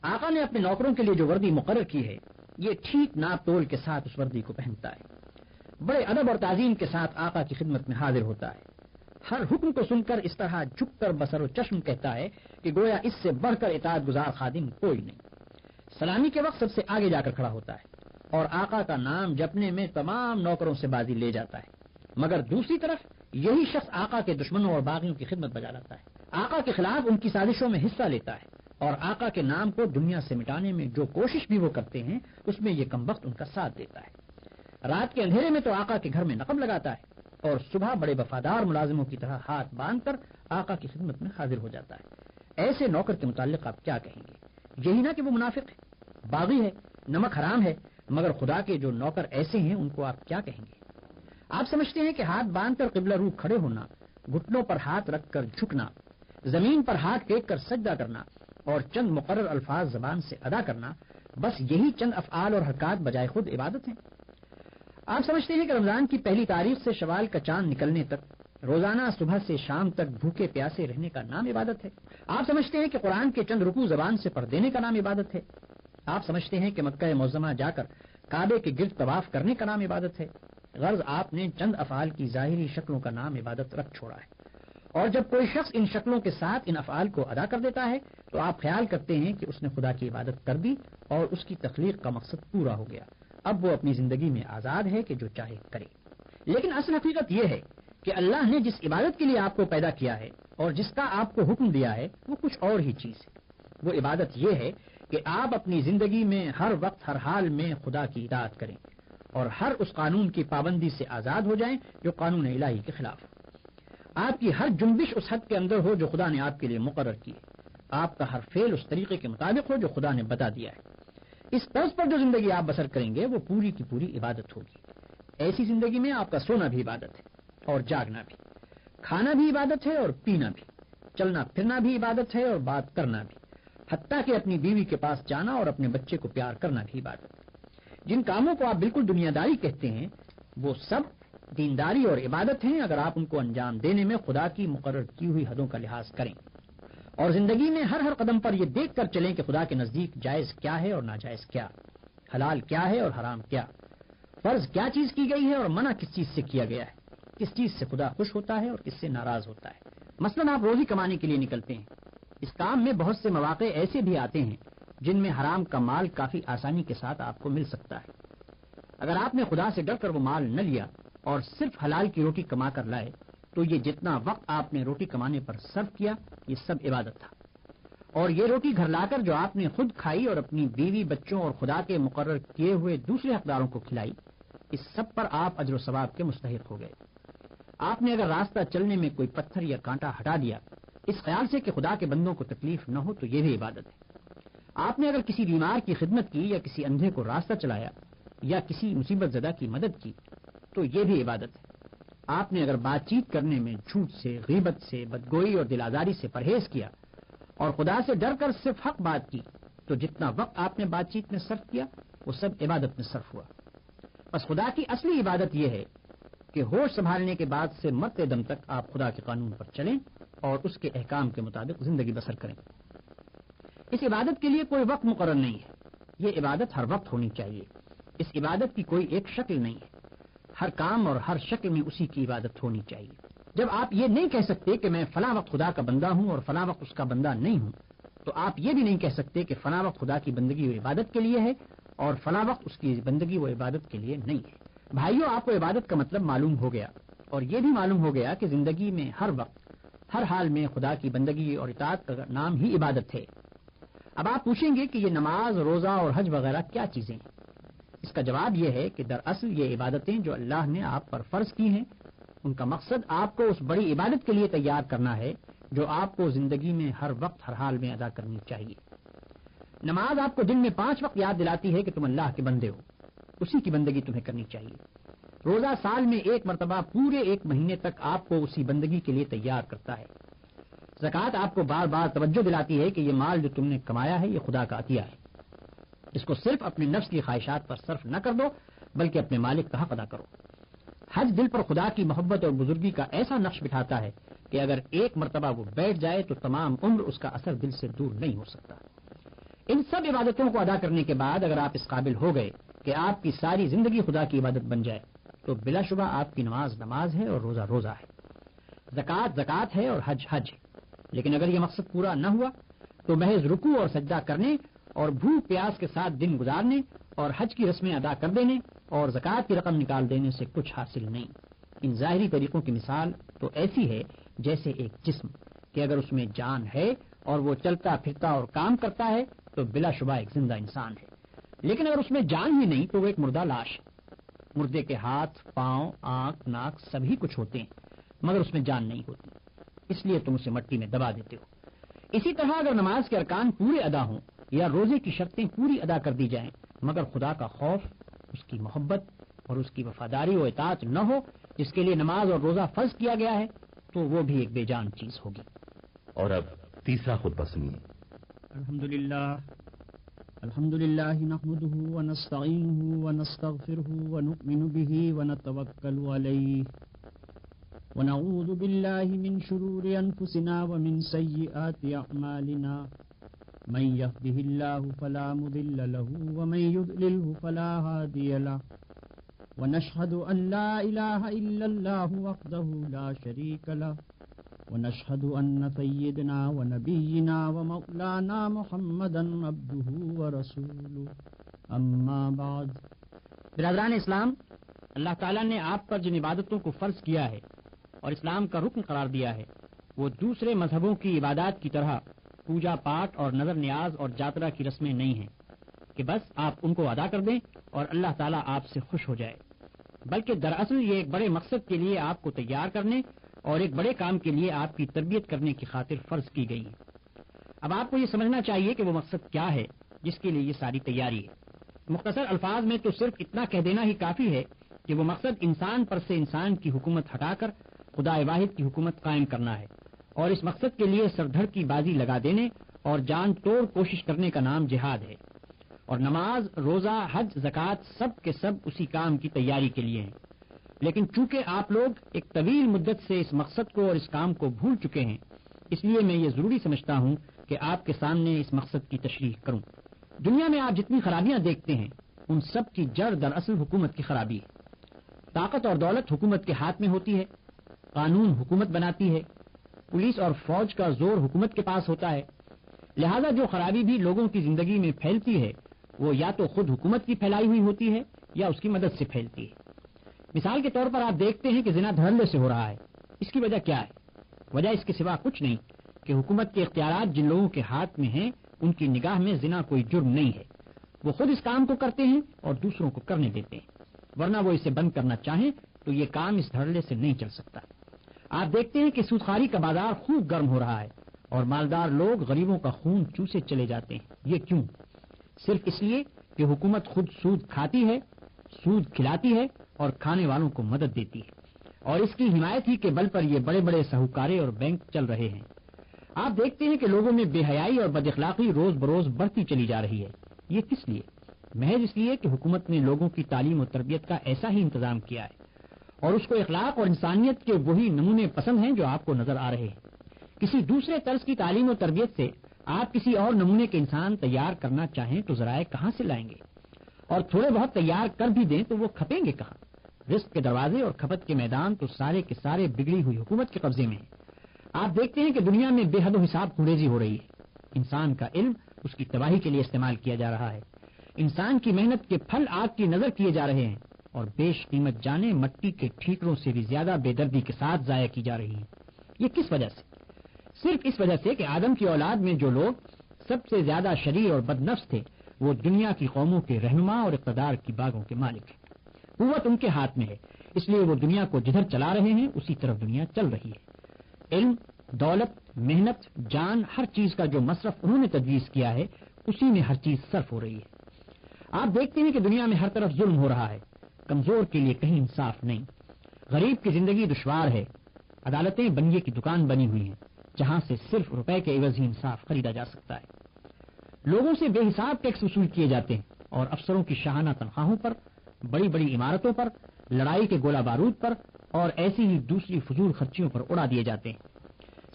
آقا نے اپنے نوکروں کے لیے جو وردی مقرر کی ہے، یہ ٹھیک ناپ تول کے ساتھ اس وردی کو پہنتا ہے، بڑے ادب اور تعظیم کے ساتھ آقا کی خدمت میں حاضر ہوتا ہے، ہر حکم کو سن کر اس طرح جھک کر بصر و چشم کہتا ہے کہ گویا اس سے بڑھ کر اطاعت گزار خادم کوئی نہیں۔ سلامی کے وقت سب سے آگے جا کر کھڑا ہوتا ہے اور آقا کا نام جپنے میں تمام نوکروں سے بازی لے جاتا ہے، مگر دوسری طرف یہی شخص آقا کے دشمنوں اور باغیوں کی خدمت بجا لاتا ہے، آقا کے خلاف ان کی سازشوں میں حصہ لیتا ہے، اور آقا کے نام کو دنیا سے مٹانے میں جو کوشش بھی وہ کرتے ہیں اس میں یہ کمبخت ان کا ساتھ دیتا ہے۔ رات کے اندھیرے میں تو آقا کے گھر میں نقب لگاتا ہے اور صبح بڑے وفادار ملازموں کی طرح ہاتھ باندھ کر آقا کی خدمت میں حاضر ہو جاتا ہے۔ ایسے نوکر کے متعلق آپ کیا کہیں گے؟ یہی نہ کہ وہ منافق ہے، باغی ہے، نمک حرام ہے، مگر خدا کے جو نوکر ایسے ہیں ان کو آپ کیا کہیں گے؟ آپ سمجھتے ہیں کہ ہاتھ باندھ کر قبلہ روح کھڑے ہونا، گھٹنوں پر ہاتھ رکھ کر جھکنا، زمین پر ہاتھ ٹیک کر سجدہ کرنا اور چند مقرر الفاظ زبان سے ادا کرنا، بس یہی چند افعال اور حرکات بجائے خود عبادت ہیں؟ آپ سمجھتے ہیں کہ رمضان کی پہلی تاریخ سے شوال کا چاند نکلنے تک روزانہ صبح سے شام تک بھوکے پیاسے رہنے کا نام عبادت ہے؟ آپ سمجھتے ہیں کہ قرآن کے چند رکوع زبان سے پڑھ دینے کا نام عبادت ہے؟ آپ سمجھتے ہیں کہ مکہ معظمہ جا کر کعبے کے گرد طواف کرنے کا نام عبادت ہے؟ غرض آپ نے چند افعال کی ظاہری شکلوں کا نام عبادت رکھ چھوڑا ہے، اور جب کوئی شخص ان شکلوں کے ساتھ ان افعال کو ادا کر دیتا ہے تو آپ خیال کرتے ہیں کہ اس نے خدا کی عبادت کر دی اور اس کی تخلیق کا مقصد پورا ہو گیا، اب وہ اپنی زندگی میں آزاد ہے کہ جو چاہے کرے۔ لیکن اصل حقیقت یہ ہے کہ اللہ نے جس عبادت کے لیے آپ کو پیدا کیا ہے اور جس کا آپ کو حکم دیا ہے وہ کچھ اور ہی چیز ہے۔ وہ عبادت یہ ہے کہ آپ اپنی زندگی میں ہر وقت ہر حال میں خدا کی اطاعت کریں اور ہر اس قانون کی پابندی سے آزاد ہو جائیں جو قانون الہی کے خلاف ہے۔ آپ کی ہر جنبش اس حد کے اندر ہو جو خدا نے آپ کے لیے مقرر کی ہے، آپ کا ہر فعل اس طریقے کے مطابق ہو جو خدا نے بتا دیا ہے۔ اس طرز پر جو زندگی آپ بسر کریں گے وہ پوری کی پوری عبادت ہوگی۔ ایسی زندگی میں آپ کا سونا بھی عبادت ہے اور جاگنا بھی، کھانا بھی عبادت ہے اور پینا بھی، چلنا پھرنا بھی عبادت ہے اور بات کرنا بھی، حتیٰ کہ اپنی بیوی کے پاس جانا اور اپنے بچے کو پیار کرنا بھی عبادت ہے۔ جن کاموں کو آپ بالکل دنیا داری کہتے ہیں وہ سب دینداری اور عبادت ہیں اگر آپ ان کو انجام دینے میں خدا کی مقرر کی ہوئی حدوں کا لحاظ کریں اور زندگی میں ہر قدم پر یہ دیکھ کر چلیں کہ خدا کے نزدیک جائز کیا ہے اور ناجائز کیا، حلال کیا ہے اور حرام کیا، فرض کیا چیز کی گئی ہے اور منع کس چیز سے کیا گیا ہے، کس چیز سے خدا خوش ہوتا ہے اور کس سے ناراض ہوتا ہے۔ مثلا آپ روزی کمانے کے لیے نکلتے ہیں، اس کام میں بہت سے مواقع ایسے بھی آتے ہیں جن میں حرام کا مال کافی آسانی کے ساتھ آپ کو مل سکتا ہے۔ اگر آپ نے خدا سے ڈر کر وہ مال نہ لیا اور صرف حلال کی روٹی کما کر لائے تو یہ جتنا وقت آپ نے روٹی کمانے پر صرف کیا یہ سب عبادت تھا، اور یہ روٹی گھر لا کر جو آپ نے خود کھائی اور اپنی بیوی بچوں اور خدا کے مقرر کیے ہوئے دوسرے حقداروں کو کھلائی، اس سب پر آپ اجر و ثواب کے مستحق ہو گئے۔ آپ نے اگر راستہ چلنے میں کوئی پتھر یا کانٹا ہٹا دیا اس خیال سے کہ خدا کے بندوں کو تکلیف نہ ہو تو یہ بھی عبادت ہے۔ آپ نے اگر کسی بیمار کی خدمت کی یا کسی اندھے کو راستہ چلایا یا کسی مصیبت زدہ کی مدد کی تو یہ بھی عبادت ہے۔ آپ نے اگر بات چیت کرنے میں جھوٹ سے، غیبت سے، بدگوئی اور دل آزاری سے پرہیز کیا اور خدا سے ڈر کر صرف حق بات کی تو جتنا وقت آپ نے بات چیت میں صرف کیا وہ سب عبادت میں صرف ہوا۔ بس خدا کی اصلی عبادت یہ ہے کہ ہوش سنبھالنے کے بعد سے مرتے دم تک آپ خدا کے قانون پر چلیں اور اس کے احکام کے مطابق زندگی بسر کریں۔ اس عبادت کے لیے کوئی وقت مقرر نہیں ہے، یہ عبادت ہر وقت ہونی چاہیے۔ اس عبادت کی کوئی ایک شکل نہیں ہے، ہر کام اور ہر شکل میں اسی کی عبادت ہونی چاہیے۔ جب آپ یہ نہیں کہہ سکتے کہ میں فلاں وقت خدا کا بندہ ہوں اور فلاں وقت اس کا بندہ نہیں ہوں تو آپ یہ بھی نہیں کہہ سکتے کہ فلاں وقت خدا کی بندگی وہ عبادت کے لیے ہے اور فلاں وقت اس کی بندگی وہ عبادت کے لیے نہیں ہے۔ بھائیوں، آپ کو عبادت کا مطلب معلوم ہو گیا اور یہ بھی معلوم ہو گیا کہ زندگی میں ہر وقت ہر حال میں خدا کی بندگی اور اطاعت کا نام ہی عبادت ہے۔ اب آپ پوچھیں گے کہ یہ نماز، روزہ اور حج وغیرہ کیا چیزیں ہیں؟ اس کا جواب یہ ہے کہ دراصل یہ عبادتیں جو اللہ نے آپ پر فرض کی ہیں ان کا مقصد آپ کو اس بڑی عبادت کے لیے تیار کرنا ہے جو آپ کو زندگی میں ہر وقت ہر حال میں ادا کرنی چاہیے۔ نماز آپ کو دن میں 5 وقت یاد دلاتی ہے کہ تم اللہ کے بندے ہو، اسی کی بندگی تمہیں کرنی چاہیے۔ روزہ سال میں 1 مرتبہ پورے 1 مہینے تک آپ کو اسی بندگی کے لیے تیار کرتا ہے۔ زکوٰۃ آپ کو بار بار توجہ دلاتی ہے کہ یہ مال جو تم نے کمایا ہے یہ خدا کا عطیہ ہے، اس کو صرف اپنے نفس کی خواہشات پر صرف نہ کر دو بلکہ اپنے مالک کا حق ادا کرو۔ حج دل پر خدا کی محبت اور بزرگی کا ایسا نقش بٹھاتا ہے کہ اگر ایک مرتبہ وہ بیٹھ جائے تو تمام عمر اس کا اثر دل سے دور نہیں ہو سکتا۔ ان سب عبادتوں کو ادا کرنے کے بعد اگر آپ اس قابل ہو گئے کہ آپ کی ساری زندگی خدا کی عبادت بن جائے تو بلا شبہ آپ کی نماز نماز ہے اور روزہ روزہ ہے، زکوٰۃ زکوٰۃ ہے اور حج حج ہے۔ لیکن اگر یہ مقصد پورا نہ ہوا تو محض رکوع اور سجدہ کرنے اور بھوک پیاس کے ساتھ دن گزارنے اور حج کی رسمیں ادا کر دینے اور زکوٰۃ کی رقم نکال دینے سے کچھ حاصل نہیں۔ ان ظاہری طریقوں کی مثال تو ایسی ہے جیسے ایک جسم کہ اگر اس میں جان ہے اور وہ چلتا پھرتا اور کام کرتا ہے تو بلا شبہ ایک زندہ انسان ہے، لیکن اگر اس میں جان ہی نہیں تو وہ ایک مردہ لاش ہے۔ مردے کے ہاتھ، پاؤں، آنکھ، ناک سبھی کچھ ہوتے ہیں مگر اس میں جان نہیں ہوتی، اس لیے تم اسے مٹی میں دبا دیتے ہو۔ اسی طرح اگر نماز کے ارکان پورے ادا ہوں یا روزے کی شرطیں پوری ادا کر دی جائیں مگر خدا کا خوف، اس کی محبت اور اس کی وفاداری و اطاعت نہ ہو جس کے لیے نماز اور روزہ فرض کیا گیا ہے تو وہ بھی ایک بے جان چیز ہوگی۔ اور اب تیسرا خطبہ سنیے۔ الحمد للہ نحمده ونستعینه ونستغفره ونؤمن به ونتوکل علیہ ونعوذ باللہ من شرور انفسنا ومن سیئات اعمالنا من يهده الله فلا مضل له ومن يضلله فلا هادي له ونشهد ان لا اله الا الله وحده لا شريك له ونشهد ان سيدنا ونبينا ومولانا محمدا عبده ورسوله اما بعد۔ برادران اسلام، اللہ تعالیٰ نے آپ پر جن عبادتوں کو فرض کیا ہے اور اسلام کا رکن قرار دیا ہے وہ دوسرے مذہبوں کی عبادات کی طرح پوجا پاٹ اور نظر نیاز اور جاترا کی رسمیں نہیں ہیں کہ بس آپ ان کو ادا کر دیں اور اللہ تعالیٰ آپ سے خوش ہو جائے، بلکہ دراصل یہ ایک بڑے مقصد کے لیے آپ کو تیار کرنے اور ایک بڑے کام کے لیے آپ کی تربیت کرنے کی خاطر فرض کی گئی ہے۔ اب آپ کو یہ سمجھنا چاہیے کہ وہ مقصد کیا ہے جس کے لیے یہ ساری تیاری ہے۔ مختصر الفاظ میں تو صرف اتنا کہہ دینا ہی کافی ہے کہ وہ مقصد انسان پر سے انسان کی حکومت ہٹا کر خدا واحد کی حکومت قائم کرنا ہے، اور اس مقصد کے لیے سر دھڑ کی بازی لگا دینے اور جان توڑ کوشش کرنے کا نام جہاد ہے، اور نماز، روزہ، حج، زکوٰۃ سب کے سب اسی کام کی تیاری کے لیے ہیں۔ لیکن چونکہ آپ لوگ ایک طویل مدت سے اس مقصد کو اور اس کام کو بھول چکے ہیں، اس لیے میں یہ ضروری سمجھتا ہوں کہ آپ کے سامنے اس مقصد کی تشریح کروں۔ دنیا میں آپ جتنی خرابیاں دیکھتے ہیں ان سب کی جڑ دراصل حکومت کی خرابی ہے۔ طاقت اور دولت حکومت کے ہاتھ میں ہوتی ہے، قانون حکومت بناتی ہے، پولیس اور فوج کا زور حکومت کے پاس ہوتا ہے، لہذا جو خرابی بھی لوگوں کی زندگی میں پھیلتی ہے وہ یا تو خود حکومت کی پھیلائی ہوئی ہوتی ہے یا اس کی مدد سے پھیلتی ہے۔ مثال کے طور پر آپ دیکھتے ہیں کہ زنا دھڑلے سے ہو رہا ہے، اس کی وجہ کیا ہے؟ وجہ اس کے سوا کچھ نہیں کہ حکومت کے اختیارات جن لوگوں کے ہاتھ میں ہیں ان کی نگاہ میں زنا کوئی جرم نہیں ہے، وہ خود اس کام کو کرتے ہیں اور دوسروں کو کرنے دیتے ہیں، ورنہ وہ اسے بند کرنا چاہیں تو یہ کام اس دھڑلے سے نہیں چل سکتا۔ آپ دیکھتے ہیں کہ سودخواری کا بازار خوب گرم ہو رہا ہے اور مالدار لوگ غریبوں کا خون چوسے چلے جاتے ہیں۔ یہ کیوں؟ صرف اس لیے کہ حکومت خود سود کھاتی ہے، سود کھلاتی ہے اور کھانے والوں کو مدد دیتی ہے، اور اس کی حمایت ہی کے بل پر یہ بڑے بڑے ساہوکارے اور بینک چل رہے ہیں۔ آپ دیکھتے ہیں کہ لوگوں میں بے حیائی اور بد اخلاقی روز بروز بڑھتی چلی جا رہی ہے۔ یہ کس لیے؟ محض اس لیے کہ حکومت نے لوگوں کی تعلیم و تربیت کا ایسا ہی انتظام کیا ہے، اور اس کو اخلاق اور انسانیت کے وہی نمونے پسند ہیں جو آپ کو نظر آ رہے ہیں۔ کسی دوسرے طرز کی تعلیم و تربیت سے آپ کسی اور نمونے کے انسان تیار کرنا چاہیں تو ذرائع کہاں سے لائیں گے؟ اور تھوڑے بہت تیار کر بھی دیں تو وہ کھپیں گے کہاں؟ رزق کے دروازے اور کھپت کے میدان تو سارے کے سارے بگڑی ہوئی حکومت کے قبضے میں ہیں۔ آپ دیکھتے ہیں کہ دنیا میں بے حد و حساب خریزی ہو رہی ہے، انسان کا علم اس کی تباہی کے لیے استعمال کیا جا رہا ہے، انسان کی محنت کے پھل آگ کی نظر کیے جا رہے ہیں، اور بیش قیمت جانیں مٹی کے ٹھیکروں سے بھی زیادہ بے دردی کے ساتھ ضائع کی جا رہی ہیں۔ یہ کس وجہ سے؟ صرف اس وجہ سے کہ آدم کی اولاد میں جو لوگ سب سے زیادہ شریر اور بد نفس تھے وہ دنیا کی قوموں کے رہنما اور اقتدار کی باغوں کے مالک ہیں۔ قوت ان کے ہاتھ میں ہے، اس لیے وہ دنیا کو جدھر چلا رہے ہیں اسی طرف دنیا چل رہی ہے۔ علم، دولت، محنت، جان، ہر چیز کا جو مصرف انہوں نے تجویز کیا ہے اسی میں ہر چیز صرف ہو رہی ہے۔ آپ دیکھتے ہیں کہ دنیا میں ہر طرف ظلم ہو رہا ہے، کمزور کے لیے کہیں انصاف نہیں، غریب کی زندگی دشوار ہے، عدالتیں بنیے کی دکان بنی ہوئی ہیں، جہاں سے صرف روپے کے عوض ہی انصاف خریدا جا سکتا ہے۔ لوگوں سے بے حساب ٹیکس وصول کیے جاتے ہیں اور افسروں کی شاہانہ تنخواہوں پر، بڑی بڑی عمارتوں پر، لڑائی کے گولہ بارود پر اور ایسی ہی دوسری فضول خرچیوں پر اڑا دیے جاتے ہیں۔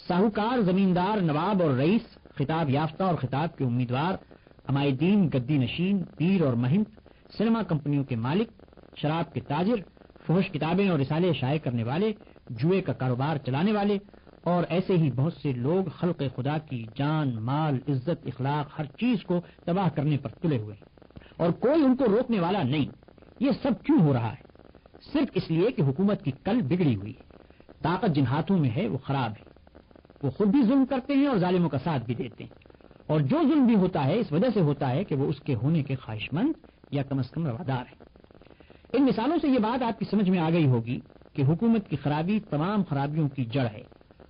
ساہوکار، زمیندار، نواب اور رئیس، خطاب یافتہ اور خطاب کے امیدوار، عمائدین، گدی نشین، پیر اور مہنت، سینما کمپنیوں کے مالک، شراب کے تاجر، فحش کتابیں اور رسالے شائع کرنے والے، جوئے کا کاروبار چلانے والے اور ایسے ہی بہت سے لوگ خلق خدا کی جان، مال، عزت، اخلاق، ہر چیز کو تباہ کرنے پر تلے ہوئے ہیں اور کوئی ان کو روکنے والا نہیں۔ یہ سب کیوں ہو رہا ہے؟ صرف اس لیے کہ حکومت کی کل بگڑی ہوئی ہے۔ طاقت جن ہاتھوں میں ہے وہ خراب ہے، وہ خود بھی ظلم کرتے ہیں اور ظالموں کا ساتھ بھی دیتے ہیں، اور جو ظلم بھی ہوتا ہے اس وجہ سے ہوتا ہے کہ وہ اس کے ہونے کے خواہش مند یا کم از کم روادار ہیں۔ ان مثالوں سے یہ بات آپ کی سمجھ میں آ گئی ہوگی کہ حکومت کی خرابی تمام خرابیوں کی جڑ ہے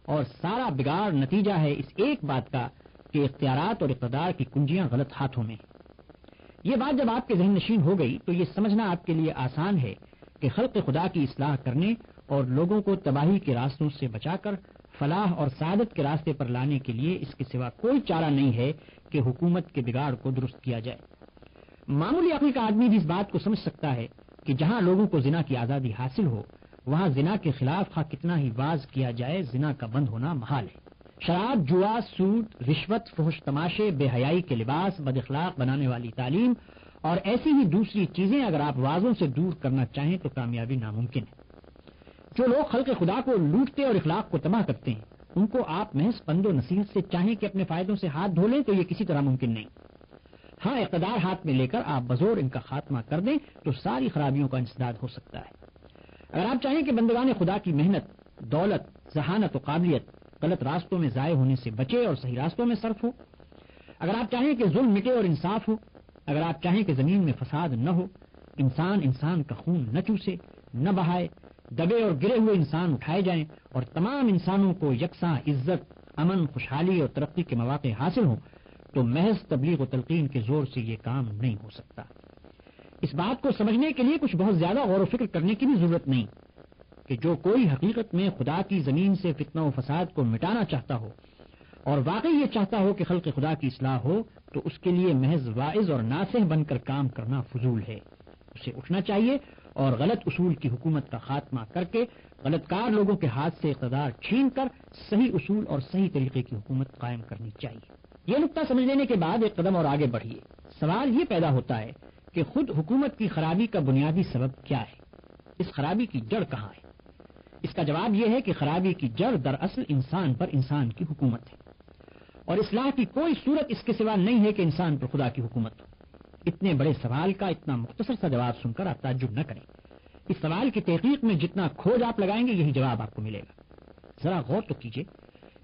اور سارا بگاڑ نتیجہ ہے اس ایک بات کا کہ اختیارات اور اقتدار کی کنجیاں غلط ہاتھوں میں ہیں۔ یہ بات جب آپ کے ذہن نشین ہو گئی تو یہ سمجھنا آپ کے لیے آسان ہے کہ خلق خدا کی اصلاح کرنے اور لوگوں کو تباہی کے راستوں سے بچا کر فلاح اور سعادت کے راستے پر لانے کے لیے اس کے سوا کوئی چارہ نہیں ہے کہ حکومت کے بگاڑ کو درست کیا جائے۔ معمولی عقل کا آدمی بھی اس بات کو سمجھ سکتا ہے کہ جہاں لوگوں کو زنا کی آزادی حاصل ہو وہاں زنا کے خلاف خواہ کتنا ہی واز کیا جائے زنا کا بند ہونا محال ہے۔ شراب، جوا، سود، رشوت، فحش تماشے، بے حیائی کے لباس، بد اخلاق بنانے والی تعلیم اور ایسی ہی دوسری چیزیں اگر آپ وازوں سے دور کرنا چاہیں تو کامیابی ناممکن ہے۔ جو لوگ خلق خدا کو لوٹتے اور اخلاق کو تباہ کرتے ہیں ان کو آپ محض پند و نصیحت سے چاہیں کہ اپنے فائدوں سے ہاتھ دھو لیں تو یہ کسی طرح ممکن نہیں۔ ہاں، اقتدار ہاتھ میں لے کر آپ بزور ان کا خاتمہ کر دیں تو ساری خرابیوں کا انسداد ہو سکتا ہے۔ اگر آپ چاہیں کہ بندگان خدا کی محنت، دولت، ذہانت و قابلیت غلط راستوں میں ضائع ہونے سے بچے اور صحیح راستوں میں صرف ہو، اگر آپ چاہیں کہ ظلم مٹے اور انصاف ہو، اگر آپ چاہیں کہ زمین میں فساد نہ ہو، انسان کا خون نہ چوسے، نہ بہائے، دبے اور گرے ہوئے انسان اٹھائے جائیں اور تمام انسانوں کو یکساں عزت، امن، خوشحالی اور ترقی کے مواقع حاصل ہوں تو محض تبلیغ و تلقین کے زور سے یہ کام نہیں ہو سکتا۔ اس بات کو سمجھنے کے لیے کچھ بہت زیادہ غور و فکر کرنے کی بھی ضرورت نہیں کہ جو کوئی حقیقت میں خدا کی زمین سے فتنہ و فساد کو مٹانا چاہتا ہو اور واقعی یہ چاہتا ہو کہ خلق خدا کی اصلاح ہو تو اس کے لیے محض واعظ اور ناصح بن کر کام کرنا فضول ہے۔ اسے اٹھنا چاہیے اور غلط اصول کی حکومت کا خاتمہ کر کے غلط کار لوگوں کے ہاتھ سے اقتدار چھین کر صحیح اصول اور صحیح طریقے کی حکومت قائم کرنی چاہیے۔ یہ نقطہ سمجھ لینے کے بعد ایک قدم اور آگے بڑھیے۔ سوال یہ پیدا ہوتا ہے کہ خود حکومت کی خرابی کا بنیادی سبب کیا ہے؟ اس خرابی کی جڑ کہاں ہے؟ اس کا جواب یہ ہے کہ خرابی کی جڑ دراصل انسان پر انسان کی حکومت ہے اور اصلاح کی کوئی صورت اس کے سوا نہیں ہے کہ انسان پر خدا کی حکومت ہو۔ اتنے بڑے سوال کا اتنا مختصر سا جواب سن کر آپ تعجب نہ کریں۔ اس سوال کی تحقیق میں جتنا کھوج آپ لگائیں گے یہی جواب آپ کو ملے گا۔ ذرا غور تو کیجئے،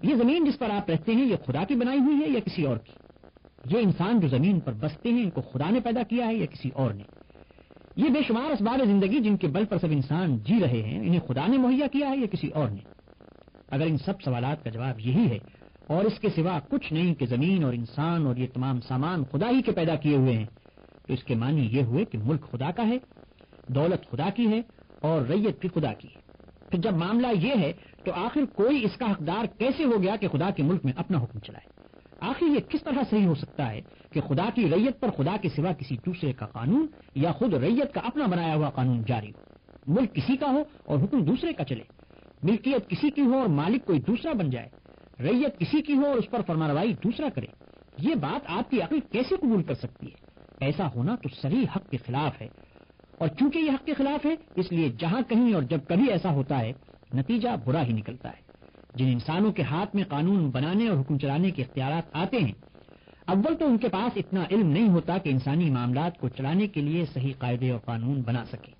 یہ زمین جس پر آپ رہتے ہیں یہ خدا کی بنائی ہوئی ہے یا کسی اور کی؟ یہ انسان جو زمین پر بستے ہیں ان کو خدا نے پیدا کیا ہے یا کسی اور نے؟ یہ بے شمار اسباب زندگی جن کے بل پر سب انسان جی رہے ہیں انہیں خدا نے مہیا کیا ہے یا کسی اور نے؟ اگر ان سب سوالات کا جواب یہی ہے اور اس کے سوا کچھ نہیں کہ زمین اور انسان اور یہ تمام سامان خدا ہی کے پیدا کیے ہوئے ہیں تو اس کے معنی یہ ہوئے کہ ملک خدا کا ہے، دولت خدا کی ہے اور رعیت بھی خدا کی ہے۔ پھر جب معاملہ یہ ہے تو آخر کوئی اس کا حقدار کیسے ہو گیا کہ خدا کے ملک میں اپنا حکم چلائے؟ آخر یہ کس طرح صحیح ہو سکتا ہے کہ خدا کی رعیت پر خدا کے سوا کسی دوسرے کا قانون یا خود رعیت کا اپنا بنایا ہوا قانون جاری ہو؟ ملک کسی کا ہو اور حکم دوسرے کا چلے، ملکیت کسی کی ہو اور مالک کوئی دوسرا بن جائے، رعیت کسی کی ہو اور اس پر فرمانروائی دوسرا کرے۔ یہ بات آپ کی عقل کیسے قبول کر سکتی ہے؟ ایسا ہونا تو صریح حق کے خلاف ہے، اور چونکہ یہ حق کے خلاف ہے اس لیے جہاں کہیں اور جب کبھی ایسا ہوتا ہے نتیجہ برا ہی نکلتا ہے۔ جن انسانوں کے ہاتھ میں قانون بنانے اور حکم چلانے کے اختیارات آتے ہیں، اول تو ان کے پاس اتنا علم نہیں ہوتا کہ انسانی معاملات کو چلانے کے لیے صحیح قاعدے اور قانون بنا سکے،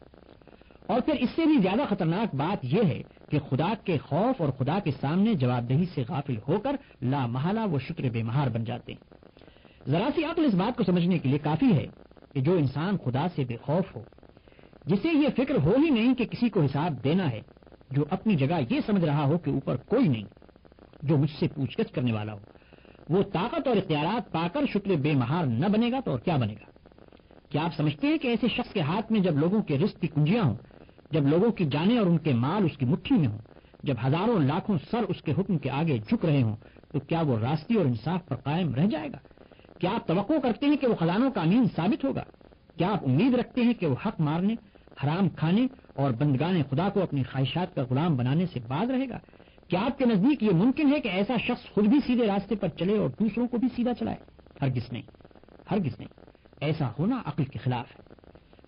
اور پھر اس سے بھی زیادہ خطرناک بات یہ ہے کہ خدا کے خوف اور خدا کے سامنے جواب دہی سے غافل ہو کر لا محالہ وہ شکر بے مہار بن جاتے ہیں۔ ذرا سی عقل اس بات کو سمجھنے کے لیے کافی ہے کہ جو انسان خدا سے بے خوف ہو، جسے یہ فکر ہو ہی نہیں کہ کسی کو حساب دینا ہے، جو اپنی جگہ یہ سمجھ رہا ہو کہ اوپر کوئی نہیں جو مجھ سے پوچھ گچھ کرنے والا ہو، وہ طاقت اور اختیارات پا کر شکر بے مہار نہ بنے گا تو اور کیا بنے گا؟ کیا آپ سمجھتے ہیں کہ ایسے شخص کے ہاتھ میں جب لوگوں کے رزق کی کنجیاں ہوں، جب لوگوں کی جانیں اور ان کے مال اس کی مٹھی میں ہوں، جب ہزاروں لاکھوں سر اس کے حکم کے آگے جھک رہے ہوں تو کیا وہ راستی اور انصاف پر قائم رہ جائے گا؟ کیا آپ توقع کرتے ہیں کہ وہ خزانوں کا امین ثابت ہوگا؟ کیا آپ امید رکھتے ہیں کہ وہ حق مارنے، حرام کھانے اور بندگان خدا کو اپنی خواہشات کا غلام بنانے سے باز رہے گا؟ کیا آپ کے نزدیک یہ ممکن ہے کہ ایسا شخص خود بھی سیدھے راستے پر چلے اور دوسروں کو بھی سیدھا چلائے؟ ہرگز نہیں، ہرگز نہیں۔ ایسا ہونا عقل کے خلاف ہے۔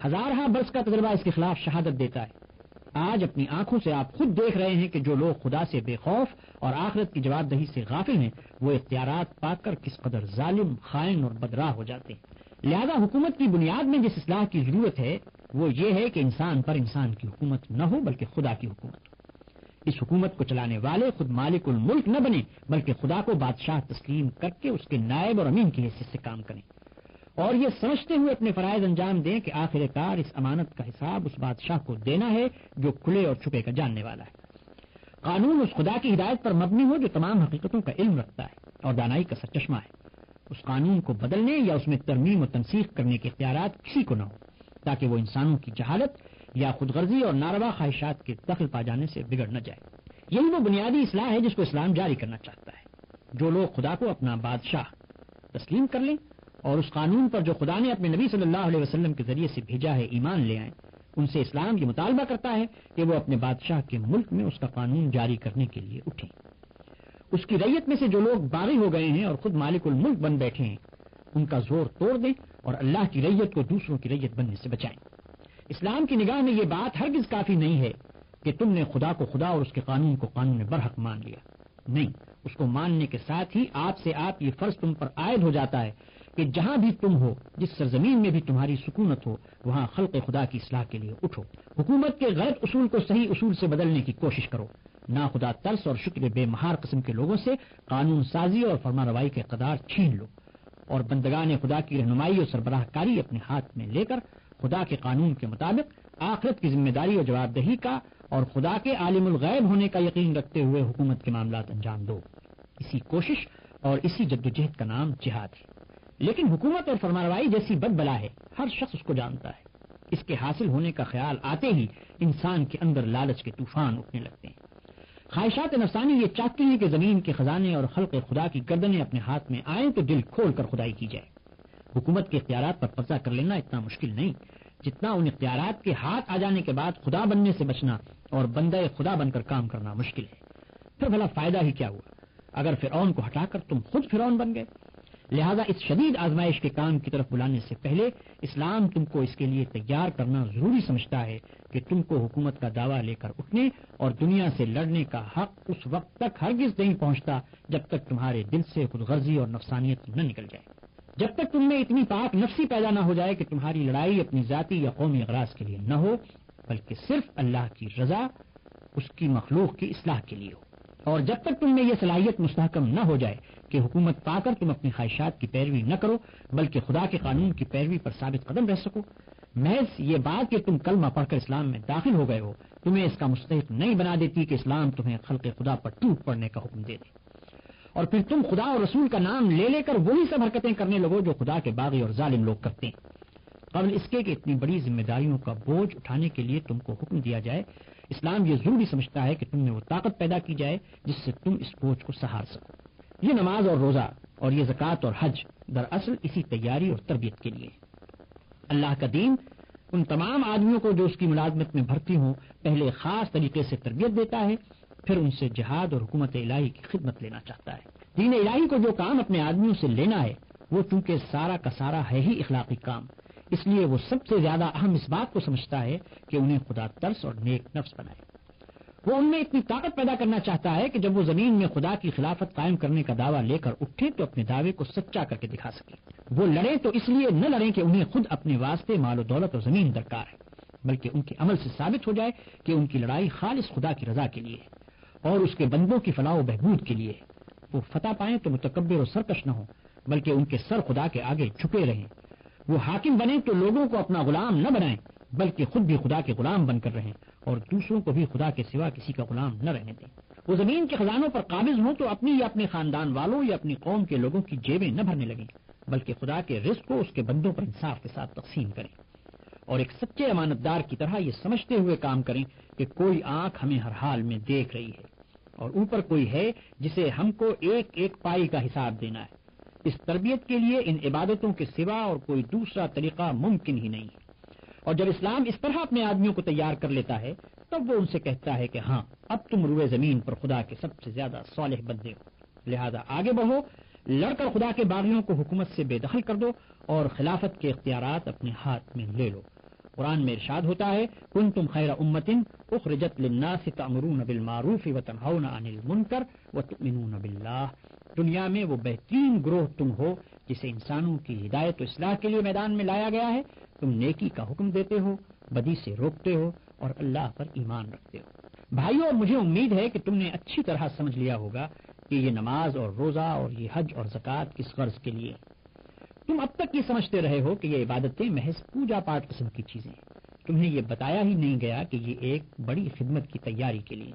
ہزارہ برس کا تجربہ اس کے خلاف شہادت دیتا ہے۔ آج اپنی آنکھوں سے آپ خود دیکھ رہے ہیں کہ جو لوگ خدا سے بے خوف اور آخرت کی جواب دہی سے غافل ہیں وہ اختیارات پا کر کس قدر ظالم، خائن اور بدراہ ہو جاتے ہیں۔ لہذا حکومت کی بنیاد میں جس اصلاح کی ضرورت ہے وہ یہ ہے کہ انسان پر انسان کی حکومت نہ ہو بلکہ خدا کی حکومت ہو۔ اس حکومت کو چلانے والے خود مالک الملک نہ بنے بلکہ خدا کو بادشاہ تسلیم کر کے اس کے نائب اور امین کی حیثیت سے کام کریں، اور یہ سمجھتے ہوئے اپنے فرائض انجام دیں کہ آخر کار اس امانت کا حساب اس بادشاہ کو دینا ہے جو کھلے اور چھپے کا جاننے والا ہے۔ قانون اس خدا کی ہدایت پر مبنی ہو جو تمام حقیقتوں کا علم رکھتا ہے اور دانائی کا سرچشمہ ہے۔ اس قانون کو بدلنے یا اس میں ترمیم و تنسیخ کرنے کے اختیارات کسی کو نہ ہو تاکہ وہ انسانوں کی جہالت یا خود غرضی اور ناروا خواہشات کے دخل پا جانے سے بگڑ نہ جائے۔ یہی وہ بنیادی اصلاح ہے جس کو اسلام جاری کرنا چاہتا ہے۔ جو لوگ خدا کو اپنا بادشاہ تسلیم کر لیں اور اس قانون پر جو خدا نے اپنے نبی صلی اللہ علیہ وسلم کے ذریعے سے بھیجا ہے ایمان لے آئیں، ان سے اسلام یہ مطالبہ کرتا ہے کہ وہ اپنے بادشاہ کے ملک میں اس کا قانون جاری کرنے کے لیے اٹھیں۔ اس کی رعیت میں سے جو لوگ باغی ہو گئے ہیں اور خود مالک الملک بن بیٹھے ہیں ان کا زور توڑ دیں اور اللہ کی رعیت کو دوسروں کی رعیت بننے سے بچائیں۔ اسلام کی نگاہ میں یہ بات ہرگز کافی نہیں ہے کہ تم نے خدا کو خدا اور اس کے قانون کو قانون برحق مان لیا۔ نہیں، اس کو ماننے کے ساتھ ہی آپ یہ فرض تم پر عائد ہو جاتا ہے کہ جہاں بھی تم ہو، جس سرزمین میں بھی تمہاری سکونت ہو، وہاں خلق خدا کی اصلاح کے لیے اٹھو۔ حکومت کے غلط اصول کو صحیح اصول سے بدلنے کی کوشش کرو۔ نا خدا ترس اور شکر بے مہار قسم کے لوگوں سے قانون سازی اور فرما روائی کے اقدار چھین لو اور بندگان خدا کی رہنمائی اور سربراہ کاری اپنے ہاتھ میں لے کر خدا کے قانون کے مطابق آخرت کی ذمہ داری اور جواب دہی کا اور خدا کے عالم الغیب ہونے کا یقین رکھتے ہوئے حکومت کے معاملات انجام دو۔ اسی کوشش اور اسی جدوجہد کا نام جہاد ہے۔ لیکن حکومت اور فرمانروائی جیسی بد بلا ہے، ہر شخص اس کو جانتا ہے۔ اس کے حاصل ہونے کا خیال آتے ہی انسان کے اندر لالچ کے طوفان اٹھنے لگتے ہیں۔ خواہشات نفسانی یہ چاہتی ہیں کہ زمین کے خزانے اور خلق خدا کی گردنیں اپنے ہاتھ میں آئیں تو دل کھول کر خدائی کی جائے۔ حکومت کے اختیارات پر قبضہ کر لینا اتنا مشکل نہیں جتنا ان اختیارات کے ہاتھ آ جانے کے بعد خدا بننے سے بچنا اور بندہ خدا بن کر کام کرنا مشکل ہے۔ پھر بھلا فائدہ ہی کیا ہوا اگر فرعون کو ہٹا کر تم خود فرعون بن گئے؟ لہذا اس شدید آزمائش کے کام کی طرف بلانے سے پہلے اسلام تم کو اس کے لیے تیار کرنا ضروری سمجھتا ہے کہ تم کو حکومت کا دعویٰ لے کر اٹھنے اور دنیا سے لڑنے کا حق اس وقت تک ہرگز نہیں پہنچتا جب تک تمہارے دل سے خود غرضی اور نفسانیت نہ نکل جائے، جب تک تم میں اتنی پاک نفسی پیدا نہ ہو جائے کہ تمہاری لڑائی اپنی ذاتی یا قومی اغراض کے لیے نہ ہو بلکہ صرف اللہ کی رضا، اس کی مخلوق کی اصلاح کے لیے ہو، اور جب تک تم میں یہ صلاحیت مستحکم نہ ہو جائے کہ حکومت پا کر تم اپنی خواہشات کی پیروی نہ کرو بلکہ خدا کے قانون کی پیروی پر ثابت قدم رہ سکو۔ محض یہ بات کہ تم کلمہ پڑھ کر اسلام میں داخل ہو گئے ہو تمہیں اس کا مستحق نہیں بنا دیتی کہ اسلام تمہیں خلق خدا پر ٹوٹ پڑنے کا حکم دے دے اور پھر تم خدا اور رسول کا نام لے لے کر وہی سب حرکتیں کرنے لگو جو خدا کے باغی اور ظالم لوگ کرتے ہیں۔ قبل اس کے کہ اتنی بڑی ذمہ داریوں کا بوجھ اٹھانے کے لیے تم کو حکم دیا جائے، اسلام یہ ضروری سمجھتا ہے کہ تم میں وہ طاقت پیدا کی جائے جس سے تم اس بوجھ کو سہار سکو۔ یہ نماز اور روزہ اور یہ زکوٰۃ اور حج دراصل اسی تیاری اور تربیت کے لیے اللہ کا دین ان تمام آدمیوں کو جو اس کی ملازمت میں بھرتی ہوں پہلے خاص طریقے سے تربیت دیتا ہے، پھر ان سے جہاد اور حکومت الہی کی خدمت لینا چاہتا ہے۔ دین الہی کو جو کام اپنے آدمیوں سے لینا ہے وہ چونکہ سارا کا سارا ہے ہی اخلاقی کام، اس لیے وہ سب سے زیادہ اہم اس بات کو سمجھتا ہے کہ انہیں خدا ترس اور نیک نفس بنائے۔ وہ ان میں اتنی طاقت پیدا کرنا چاہتا ہے کہ جب وہ زمین میں خدا کی خلافت قائم کرنے کا دعویٰ لے کر اٹھے تو اپنے دعوے کو سچا کر کے دکھا سکے۔ وہ لڑیں تو اس لیے نہ لڑیں کہ انہیں خود اپنے واسطے مال و دولت اور زمین درکار ہے، بلکہ ان کے عمل سے ثابت ہو جائے کہ ان کی لڑائی خالص خدا کی رضا کے لیے ہے اور اس کے بندوں کی فلاح و بہبود کے لیے ہے۔ وہ فتح پائیں تو متکبر و سرکش نہ ہوں بلکہ ان کے سر خدا کے آگے جھکے رہیں۔ وہ حاکم بنیں تو لوگوں کو اپنا غلام نہ بنائیں بلکہ خود بھی خدا کے غلام بن کر رہیں اور دوسروں کو بھی خدا کے سوا کسی کا غلام نہ رہنے دیں۔ وہ زمین کے خزانوں پر قابض ہوں تو اپنی یا اپنے خاندان والوں یا اپنی قوم کے لوگوں کی جیبیں نہ بھرنے لگیں بلکہ خدا کے رزق کو اس کے بندوں پر انصاف کے ساتھ تقسیم کریں اور ایک سچے امانت دار کی طرح یہ سمجھتے ہوئے کام کریں کہ کوئی آنکھ ہمیں ہر حال میں دیکھ رہی ہے اور اوپر کوئی ہے جسے ہم کو ایک ایک پائی کا حساب دینا ہے۔ اس تربیت کے لیے ان عبادتوں کے سوا اور کوئی دوسرا طریقہ ممکن ہی نہیں ہے۔ اور جب اسلام اس طرح اپنے آدمیوں کو تیار کر لیتا ہے تب وہ ان سے کہتا ہے کہ ہاں، اب تم روئے زمین پر خدا کے سب سے زیادہ صالح بندے ہو، لہذا آگے بڑھو، لڑ کر خدا کے باغیوں کو حکومت سے بے دخل کر دو اور خلافت کے اختیارات اپنے ہاتھ میں لے لو۔ قرآن میں ارشاد ہوتا ہے، کنتم خیر امۃ اخرجت للناس تأمرون بالمعروف وتنہون عن المنکر وتؤمنون باللہ۔ دنیا میں وہ بہترین گروہ تم ہو جسے انسانوں کی ہدایت و اصلاح کے لیے میدان میں لایا گیا ہے۔ تم نیکی کا حکم دیتے ہو، بدی سے روکتے ہو اور اللہ پر ایمان رکھتے ہو۔ بھائیو، اور مجھے امید ہے کہ تم نے اچھی طرح سمجھ لیا ہوگا کہ یہ نماز اور روزہ اور یہ حج اور زکوٰۃ کس غرض کے لیے۔ تم اب تک یہ سمجھتے رہے ہو کہ یہ عبادتیں محض پوجا پاٹ قسم کی چیزیں ہیں، تمہیں یہ بتایا ہی نہیں گیا کہ یہ ایک بڑی خدمت کی تیاری کے لیے۔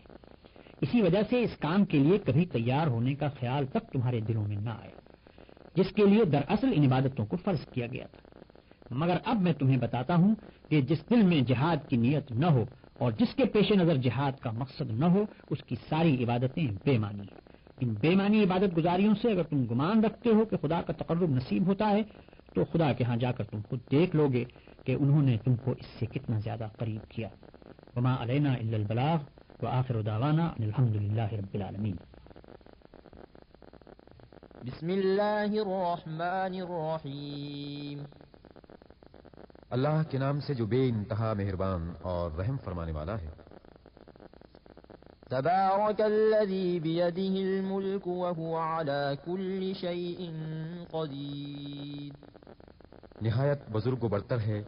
اسی وجہ سے اس کام کے لیے کبھی تیار ہونے کا خیال تک تمہارے دلوں میں نہ آیا، جس کے لیے دراصل ان عبادتوں کو فرض کیا گیا تھا۔ مگر اب میں تمہیں بتاتا ہوں کہ جس دل میں جہاد کی نیت نہ ہو اور جس کے پیش نظر جہاد کا مقصد نہ ہو، اس کی ساری عبادتیں بے معنی ہیں۔ ان بے معنی عبادت گزاریوں سے اگر تم گمان رکھتے ہو کہ خدا کا تقرب نصیب ہوتا ہے تو خدا کے ہاں جا کر تم خود دیکھ لو گے کہ انہوں نے تم کو اس سے کتنا زیادہ قریب کیا۔ وما علینا الا البلاغ وآخر دعوانا ان الحمد للہ رب العالمین۔ بسم اللہ الرحمن الرحیم۔ اللہ کے نام سے جو بے انتہا مہربان اور رحم فرمانے والا ہے۔ تبارک الذی بیدہ الملک وہو علی کل شیء قدیر۔ نہایت بزرگ و برتر ہے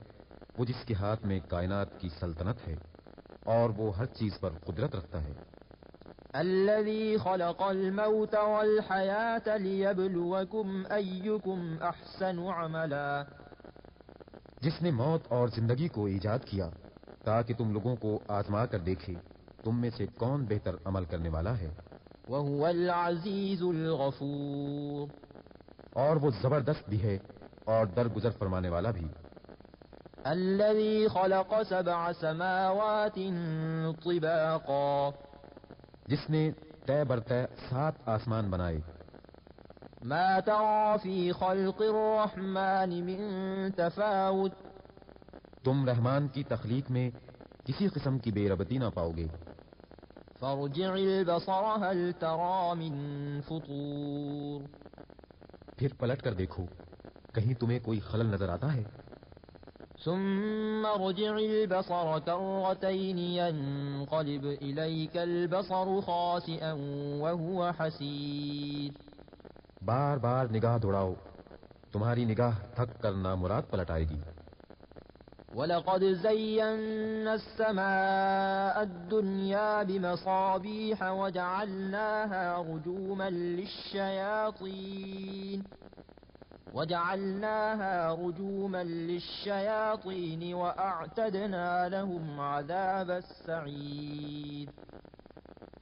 وہ جس کے ہاتھ میں کائنات کی سلطنت ہے اور وہ ہر چیز پر قدرت رکھتا ہے۔ الذی خلق الموت والحیاة لیبلوکم ایکم احسن عملا۔ جس نے موت اور زندگی کو ایجاد کیا تاکہ تم لوگوں کو آزما کر دیکھے تم میں سے کون بہتر عمل کرنے والا ہے۔ وہو العزیز الغفور۔ اور وہ زبردست بھی ہے اور درگزر فرمانے والا بھی۔ الذي خلق 7 سماوات طباقا۔ جس نے طے بر طے 7 آسمان بنائے۔ ما ترى في خلق الرحمن من تفاوت۔ تم رحمان کی تخلیق میں کسی قسم کی بے ربطی نہ پاؤ گے۔ فارجع البصر هل ترى من فطور۔ پھر پلٹ کر دیکھو کہیں تمہیں کوئی خلل نظر آتا ہے۔ ثم ارجع البصر كرتين ينقلب إليك البصر خاسئا وهو حسير۔ بار بار نگاہ دوڑاؤ، تمہاری نگاہ تھک کر نامراد پلٹ آئے گی۔ وَلَقَدْ زَيَّنَّا السَّمَاءَ الدُّنْيَا بِمَصَابِيحَ وَجَعَلْنَاهَا رُجُومًا لِلشَّيَاطِينِ وَأَعْتَدْنَا لَهُمْ عَذَابَ السَّعِيرِ۔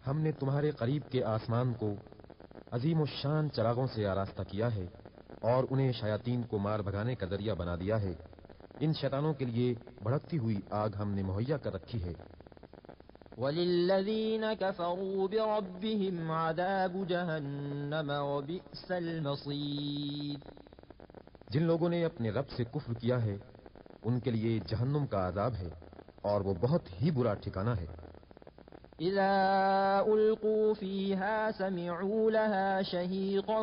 ہم نے تمہارے قریب کے آسمان کو عظیم الشان چراغوں سے آراستہ کیا ہے اور انہیں شیاطین کو مار بھگانے کا ذریعہ بنا دیا ہے۔ ان شیطانوں کے لیے بھڑکتی ہوئی آگ ہم نے مہیا کر رکھی ہے۔ وَلِلَّذِينَ كَفَرُوا بِرَبِّهِمْ عَذَابُ جَهَنَّمَ وَبِئْسَ الْمَصِيرُ۔ جن لوگوں نے اپنے رب سے کفر کیا ہے ان کے لیے جہنم کا عذاب ہے اور وہ بہت ہی برا ٹھکانہ ہے۔ إِذَا أُلْقُوا فِيهَا سَمِعُوا لَهَا شَهِيقًا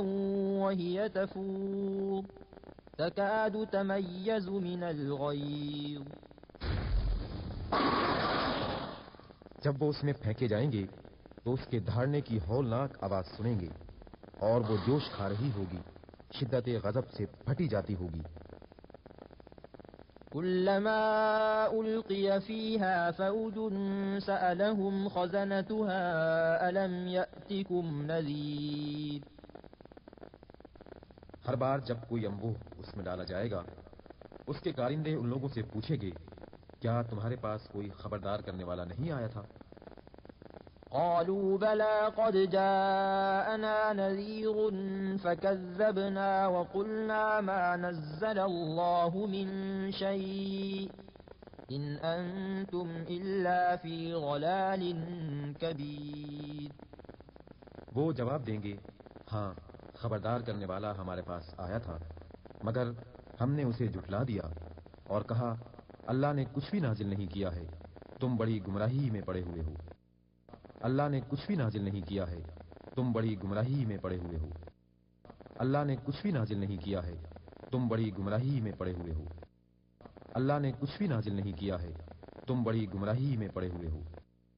وَهِيَ تَفُورُ تَكَادُ تَمَيَّزُ مِنَ الْغَيْظِ۔ جب وہ اس میں پھینکے جائیں گے تو اس کے دھاڑنے کی ہولناک آواز سنیں گے اور وہ جوش کھا رہی ہوگی، شدت غضب سے پھٹی جاتی ہوگی۔ كلما ألقي فيها فوج سألهم خزنتها ألم يأتكم نذير۔ ہر بار جب کوئی انبوہ اس میں ڈالا جائے گا اس کے کارندے ان لوگوں سے پوچھیں گے کیا تمہارے پاس کوئی خبردار کرنے والا نہیں آیا تھا؟ قالوا بلى قد جاءنا نذير فكذبنا وقلنا ما نزل الله من شيء إن أنتم إلا في ضلال كبير. وہ جواب دیں گے ہاں خبردار کرنے والا ہمارے پاس آیا تھا مگر ہم نے اسے جھٹلا دیا اور کہا اللہ نے کچھ بھی نازل نہیں کیا ہے تم بڑی گمراہی میں پڑے ہوئے ہو. اللہ نے کچھ بھی نازل نہیں کیا ہے تم بڑی گمراہی میں پڑے ہوئے ہو. اللہ نے کچھ بھی نازل نہیں کیا ہے تم بڑی گمراہی میں پڑے ہوئے ہو. اللہ نے کچھ بھی نازل نہیں کیا ہے تم بڑی گمراہی میں پڑے ہوئے ہو.